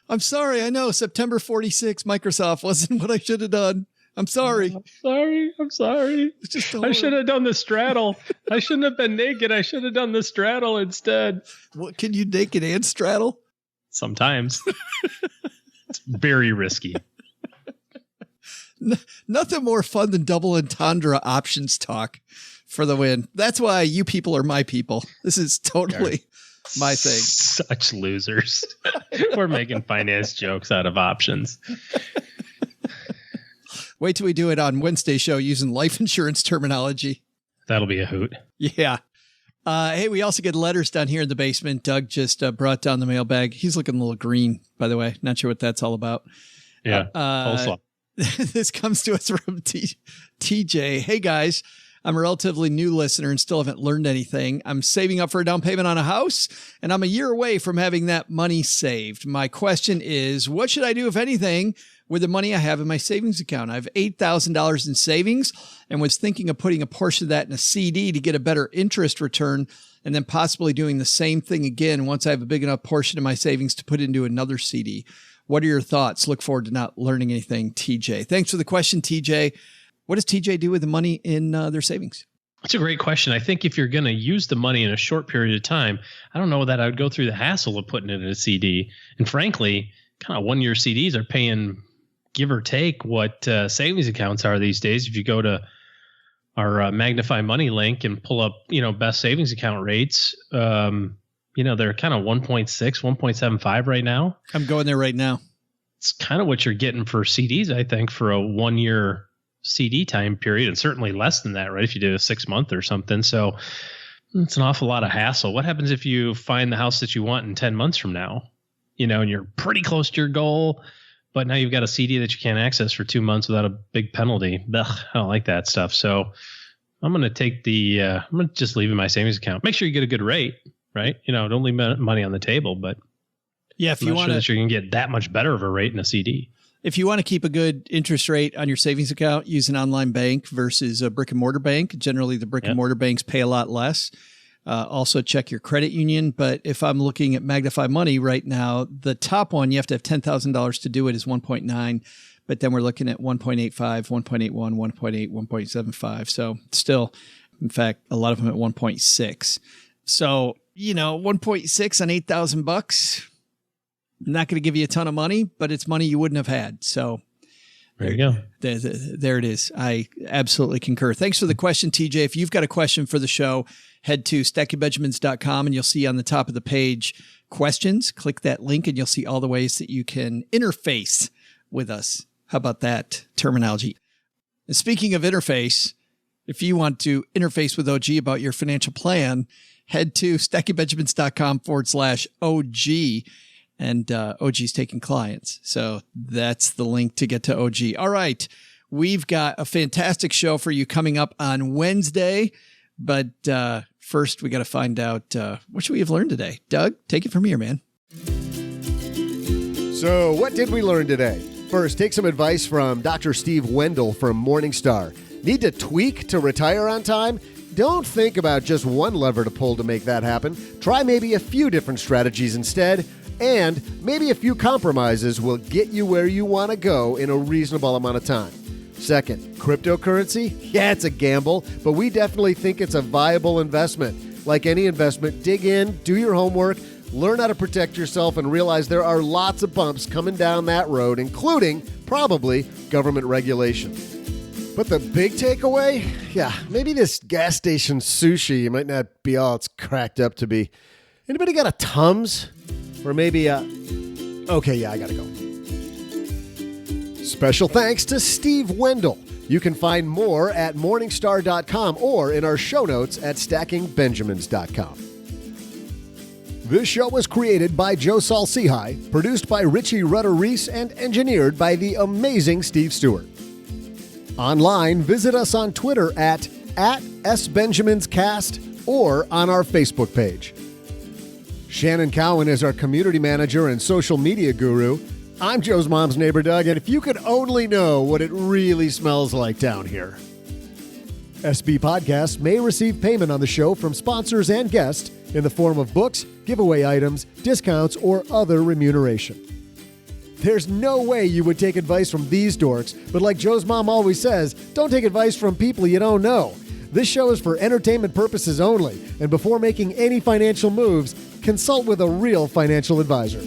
I'm sorry. I know September 46, Microsoft wasn't what I should have done. I'm sorry. I'm sorry. I should have done the straddle. I shouldn't have been naked. I should have done the straddle instead. What, can you naked and straddle? Sometimes. It's very risky. Nothing more fun than double entendre options talk for the win. That's why you people are my people. This is totally my thing. Such losers. We're making finance jokes out of options. Wait till we do it on Wednesday's show using life insurance terminology. That'll be a hoot. Yeah. Hey, we also get letters down here in the basement. Doug just brought down the mailbag. He's looking a little green, by the way. Not sure what that's all about. Yeah. This comes to us from TJ. Hey, guys. I'm a relatively new listener and still haven't learned anything. I'm saving up for a down payment on a house, and I'm a year away from having that money saved. My question is, what should I do, if anything, with the money I have in my savings account? I have $8,000 in savings and was thinking of putting a portion of that in a CD to get a better interest return, and then possibly doing the same thing again once I have a big enough portion of my savings to put into another CD. What are your thoughts? Look forward to not learning anything, TJ. Thanks for the question, TJ. What does TJ do with the money in their savings? That's a great question. I think if you're going to use the money in a short period of time, I don't know that I would go through the hassle of putting it in a CD. And frankly, kind of 1 year CDs are paying, give or take, what savings accounts are these days. If you go to our Magnify Money link and pull up, best savings account rates, they're kind of 1.6, 1.75 right now. I'm going there right now. It's kind of what you're getting for CDs, I think, for a 1 year CD time period, and certainly less than that, right? If you did a 6 month or something. So it's an awful lot of hassle. What happens if you find the house that you want in 10 months from now, and you're pretty close to your goal, but now you've got a CD that you can't access for 2 months without a big penalty? Ugh, I don't like that stuff. So I'm going to take I'm going to just leave it in my savings account. Make sure you get a good rate, right? Don't leave money on the table, but yeah, if you want that you're going to get that much better of a rate in a CD. If you want to keep a good interest rate on your savings account, use an online bank versus a brick and mortar bank. Generally, the brick and mortar banks pay a lot less. Also, check your credit union. But if I'm looking at Magnify Money right now, the top one, you have to have $10,000 to do it, is 1.9. But then we're looking at 1.85, 1.81, 1.8, 1.75. So still, in fact, a lot of them at 1.6. So, 1.6 on $8,000. Not going to give you a ton of money, but it's money you wouldn't have had. So there you go. There it is. I absolutely concur. Thanks for the question, TJ. If you've got a question for the show, head to stackingbenjamins.com and you'll see on the top of the page questions. Click that link and you'll see all the ways that you can interface with us. How about that terminology? And speaking of interface, if you want to interface with OG about your financial plan, head to stackingbenjamins.com/OG. and OG's taking clients. So that's the link to get to OG. All right. We've got a fantastic show for you coming up on Wednesday. But first, we got to find out what should we have learned today. Doug, take it from here, man. So what did we learn today? First, take some advice from Dr. Steve Wendel from Morningstar. Need to tweak to retire on time? Don't think about just one lever to pull to make that happen. Try maybe a few different strategies instead, and maybe a few compromises will get you where you want to go in a reasonable amount of time. Second, cryptocurrency? Yeah, it's a gamble, but we definitely think it's a viable investment. Like any investment, dig in, do your homework, learn how to protect yourself, and realize there are lots of bumps coming down that road, including, probably, government regulation. But the big takeaway? Yeah, maybe this gas station sushi might not be all it's cracked up to be. Anybody got a Tums? Or maybe okay, yeah, I gotta go. Special thanks to Steve Wendel. You can find more at Morningstar.com or in our show notes at StackingBenjamins.com. This show was created by Joe Saul-Sehy, produced by Richie Rutter-Reese, and engineered by the amazing Steve Stewart. Online, visit us on Twitter at @SBenjaminsCast or on our Facebook page. Shannon Cowan is our community manager and social media guru. I'm Joe's mom's neighbor, Doug, and if you could only know what it really smells like down here. SB Podcasts may receive payment on the show from sponsors and guests in the form of books, giveaway items, discounts, or other remuneration. There's no way you would take advice from these dorks, but like Joe's mom always says, don't take advice from people you don't know. This show is for entertainment purposes only, and before making any financial moves, consult with a real financial advisor.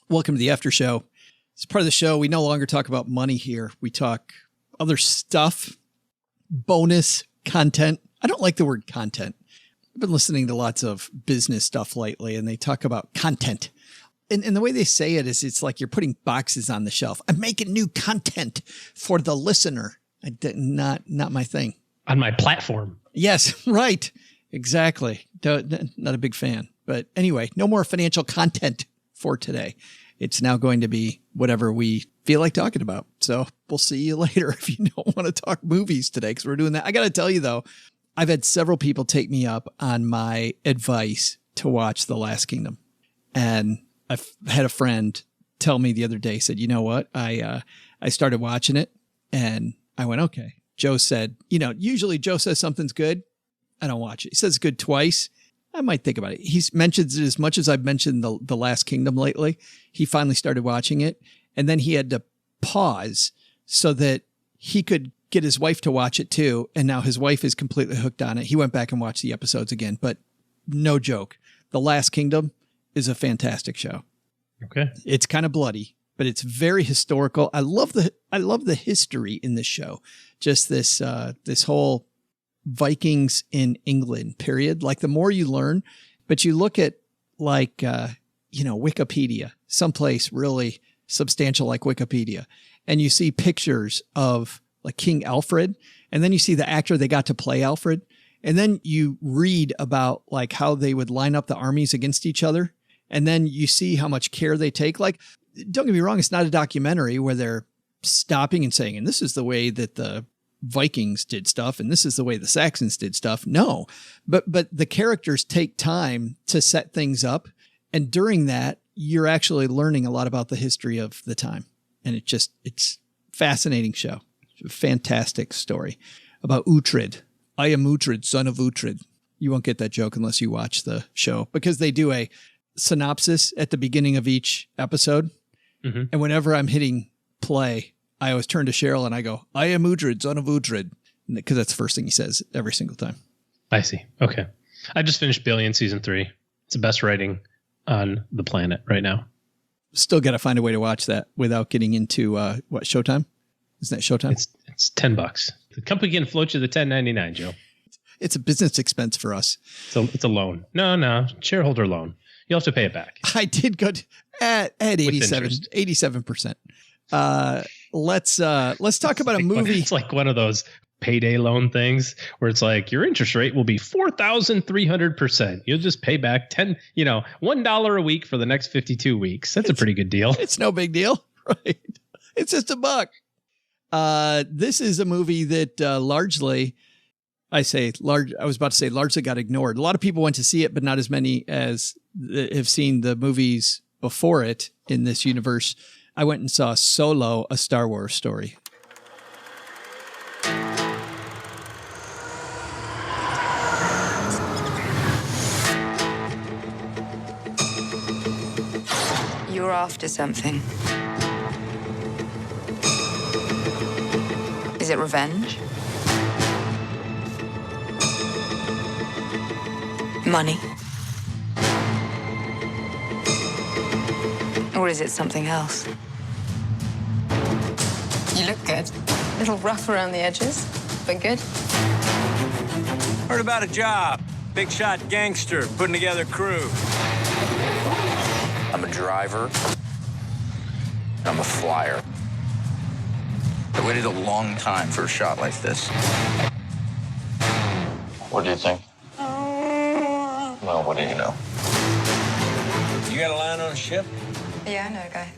Welcome to the after show. It's part of the show. We no longer talk about money here. We talk other stuff, bonus content. I don't like the word content. I've been listening to lots of business stuff lately, and they talk about content. And the way they say it is it's like you're putting boxes on the shelf. I'm making new content for the listener. Not my thing. On my platform. Yes, right. Exactly. Not a big fan. But anyway, no more financial content for today. It's now going to be whatever we feel like talking about. So we'll see you later if you don't want to talk movies today, because we're doing that. I got to tell you, though, I've had several people take me up on my advice to watch The Last Kingdom. And I've had a friend tell me the other day, said, you know what? I started watching it and I went, okay. Joe said, usually Joe says something's good. I don't watch it. He says it's good twice. I might think about it. He's mentioned it as much as I've mentioned the Last Kingdom lately. He finally started watching it, and then he had to pause so that he could get his wife to watch it too. And now his wife is completely hooked on it. He went back and watched the episodes again, but no joke. The Last Kingdom is a fantastic show. Okay. It's kind of bloody, but it's very historical. I love the history in this show. Just this whole Vikings in England period. Like the more you learn, but you look at like, Wikipedia, someplace really substantial like Wikipedia, and you see pictures of like King Alfred, and then you see the actor they got to play Alfred. And then you read about like how they would line up the armies against each other. And then you see how much care they take. Like, don't get me wrong. It's not a documentary where they're stopping and saying, and this is the way that the Vikings did stuff, and this is the way the Saxons did stuff. No, but the characters take time to set things up. And during that, you're actually learning a lot about the history of the time. And it's Fascinating show. Fantastic story about Uhtred. I am Uhtred, son of Uhtred. You won't get that joke unless you watch the show, because they do a synopsis at the beginning of each episode. Mm-hmm. And whenever I'm hitting play, I always turn to Cheryl and I go, I am Uhtred, son of Uhtred. Because that's the first thing he says every single time. I see. Okay. I just finished Billion season 3. It's the best writing on the planet right now. Still got to find a way to watch that without getting into what, Showtime? Isn't that Showtime? It's $10. The company can float you the $10.99, Joe. It's a business expense for us. So it's a loan. No, shareholder loan. You'll have to pay it back. I did go at 87%. Let's talk about a movie. It's like one of those payday loan things where it's like your interest rate will be 4,300%. You'll just pay back $1 a week for the next 52 weeks. That's a pretty good deal. It's no big deal, right? It's just $1. This is a movie that largely got ignored. A lot of people went to see it, but not as many as have seen the movies before it in this universe. I went and saw Solo, a Star Wars story. You're after something. Is it revenge? Money? Or is it something else? You look good. A little rough around the edges, but good. Heard about a job. Big shot gangster putting together crew. I'm a driver. I'm a flyer. I waited a long time for a shot like this. What do you think? Well, what do you know? You got a line on a ship? Yeah, I know a guy.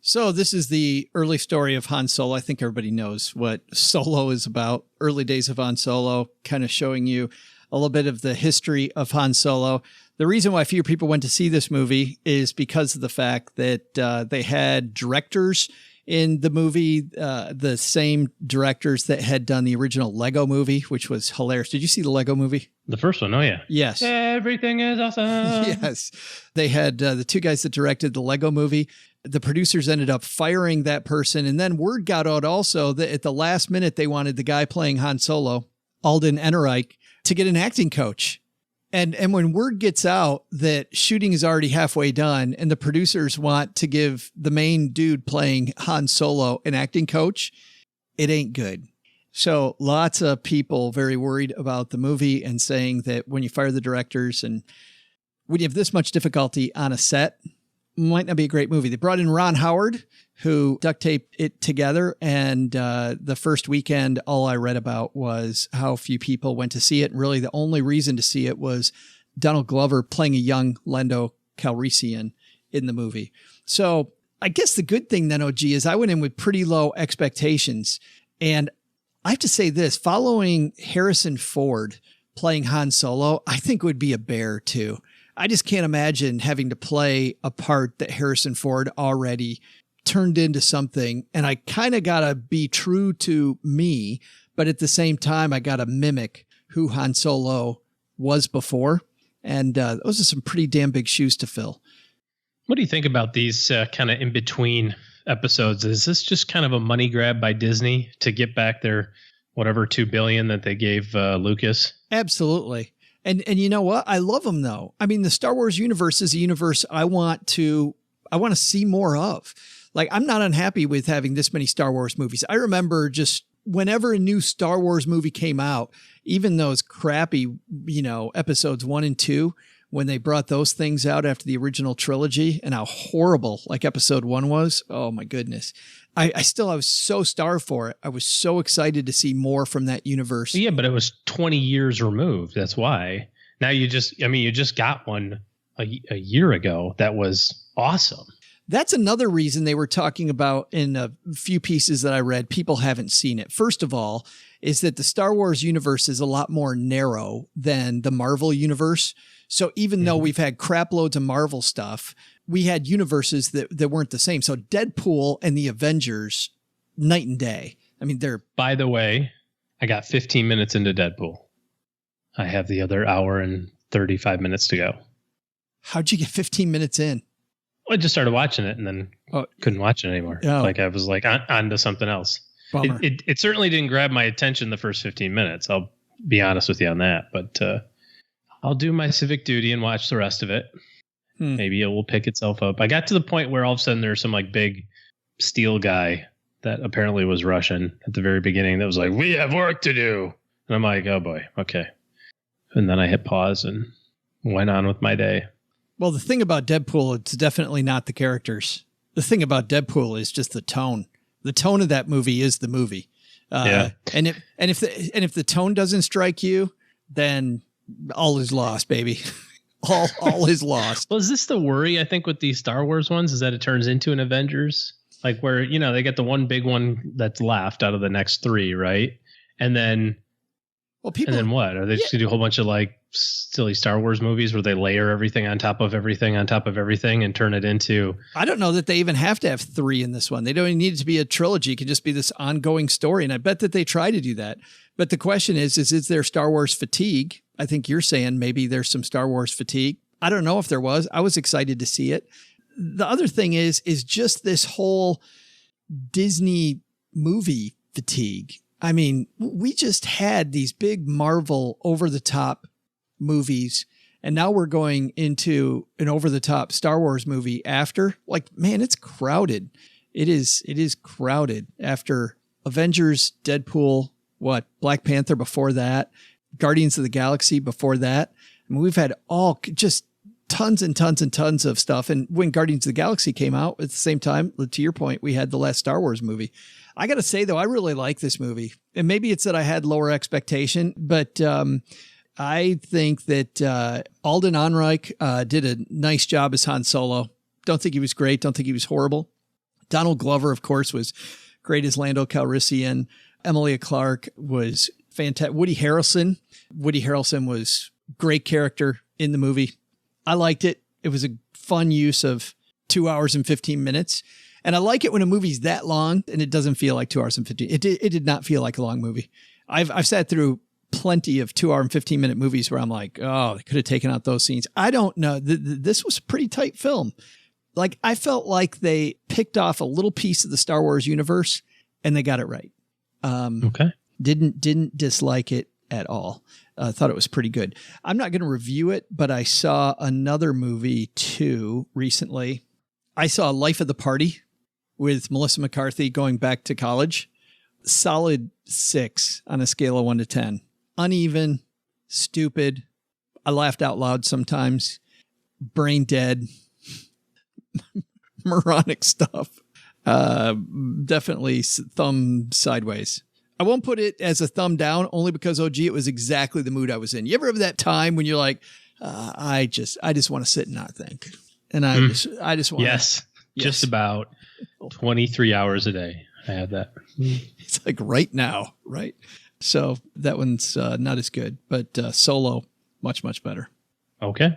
So this is the early story of Han Solo. I think everybody knows what Solo is about. Early days of Han Solo, kind of showing you a little bit of the history of Han Solo. The reason why few people went to see this movie is because of the fact that they had directors in the movie, the same directors that had done the original Lego movie, which was hilarious. Did you see the Lego movie? The first one, oh yeah. Yes. Everything is awesome. Yes. They had the two guys that directed the Lego movie. The producers ended up firing that person. And then word got out also that at the last minute, they wanted the guy playing Han Solo, Alden Ehrenreich, to get an acting coach. And when word gets out that shooting is already halfway done and the producers want to give the main dude playing Han Solo an acting coach, it ain't good. So lots of people very worried about the movie and saying that when you fire the directors and when you have this much difficulty on a set, might not be a great movie. They brought in Ron Howard, who duct taped it together. And the first weekend, all I read about was how few people went to see it. And really the only reason to see it was Donald Glover playing a young Lando Calrissian in the movie. So I guess the good thing then, OG, is I went in with pretty low expectations. And I have to say this, following Harrison Ford playing Han Solo, I think would be a bear too. I just can't imagine having to play a part that Harrison Ford already turned into something. And I kind of got to be true to me, but at the same time, I got to mimic who Han Solo was before. And those are some pretty damn big shoes to fill. What do you think about these kind of in-between episodes? Is this just kind of a money grab by Disney to get back their whatever $2 billion that they gave Lucas? Absolutely. And you know what? I love them though. I mean, the Star Wars universe is a universe I want to see more of. Like, I'm not unhappy with having this many Star Wars movies. I remember just whenever a new Star Wars movie came out, even those crappy, episodes 1 and 2, when they brought those things out after the original trilogy and how horrible like episode 1 was. Oh my goodness. I was so starved for it. I was so excited to see more from that universe. Yeah, but it was 20 years removed. That's why. Now you just got one a year ago that was awesome. That's another reason they were talking about in a few pieces that I read. People haven't seen it. First of all, is that the Star Wars universe is a lot more narrow than the Marvel universe. So even though we've had crap loads of Marvel stuff, we had universes that weren't the same. So Deadpool and the Avengers night and day. I mean, they're. By the way, I got 15 minutes into Deadpool. I have the other hour and 35 minutes to go. How'd you get 15 minutes in? Well, I just started watching it and then couldn't watch it anymore. Oh. Like I was like on to something else. Bummer. It certainly didn't grab my attention the first 15 minutes. I'll be honest with you on that. But I'll do my civic duty and watch the rest of it. Maybe it will pick itself up. I got to the point where all of a sudden there's some like big steel guy that apparently was Russian at the very beginning that was like, we have work to do. And I'm like, oh boy, okay. And then I hit pause and went on with my day. Well, the thing about Deadpool, it's definitely not the characters. The thing about Deadpool is just the tone. The tone of that movie is the movie. And if the tone doesn't strike you, then all is lost, baby. all is lost. Well, is this the worry, I think, with these Star Wars ones, is that it turns into an Avengers? Like where, they get the one big one that's left out of the next three, right? And then what? Are they just going to do a whole bunch of like silly Star Wars movies where they layer everything on top of everything on top of everything and turn it into... I don't know that they even have to have 3 in this one. They don't even need it to be a trilogy. It could just be this ongoing story. And I bet that they try to do that. But the question is there Star Wars fatigue? I think you're saying maybe there's some Star Wars fatigue. I don't know if there was. I was excited to see it. The other thing is just this whole Disney movie fatigue. I mean, we just had these big Marvel over-the-top movies, and now we're going into an over-the-top Star Wars movie after. Like, man, it's crowded. It is crowded after Avengers, Deadpool, Black Panther before that, Guardians of the Galaxy before that. I mean, we've had all just tons and tons and tons of stuff. And when Guardians of the Galaxy came out at the same time, to your point, we had the last Star Wars movie. I got to say, though, I really like this movie. And maybe it's that I had lower expectation, but I think that Alden Ehrenreich did a nice job as Han Solo. Don't think he was great. Don't think he was horrible. Donald Glover, of course, was great as Lando Calrissian. Emilia Clarke was fantastic. Woody Harrelson was great character in the movie. I liked it. It was a fun use of 2 hours and 15 minutes. And I like it when a movie's that long and it doesn't feel like 2 hours and 15. It did not feel like a long movie. I've sat through plenty of 2 hour and 15 minute movies where I'm like, oh, they could have taken out those scenes. I don't know. This was a pretty tight film. Like, I felt like they picked off a little piece of the Star Wars universe and they got it right. Okay. Didn't dislike it at all. Thought it was pretty good. I'm not going to review it, but I saw another movie too recently. I saw Life of the Party with Melissa McCarthy going back to college. Solid 6 on a scale of 1 to 10. Uneven, stupid. I laughed out loud sometimes. Brain dead. Moronic stuff. Definitely thumb sideways. I won't put it as a thumb down only because, it was exactly the mood I was in. You ever have that time when you're like, I just want to sit and not think. And I just want Yes. Just about 23 hours a day. I had that. It's like right now, right? So that one's not as good, but Solo, much, much better. Okay.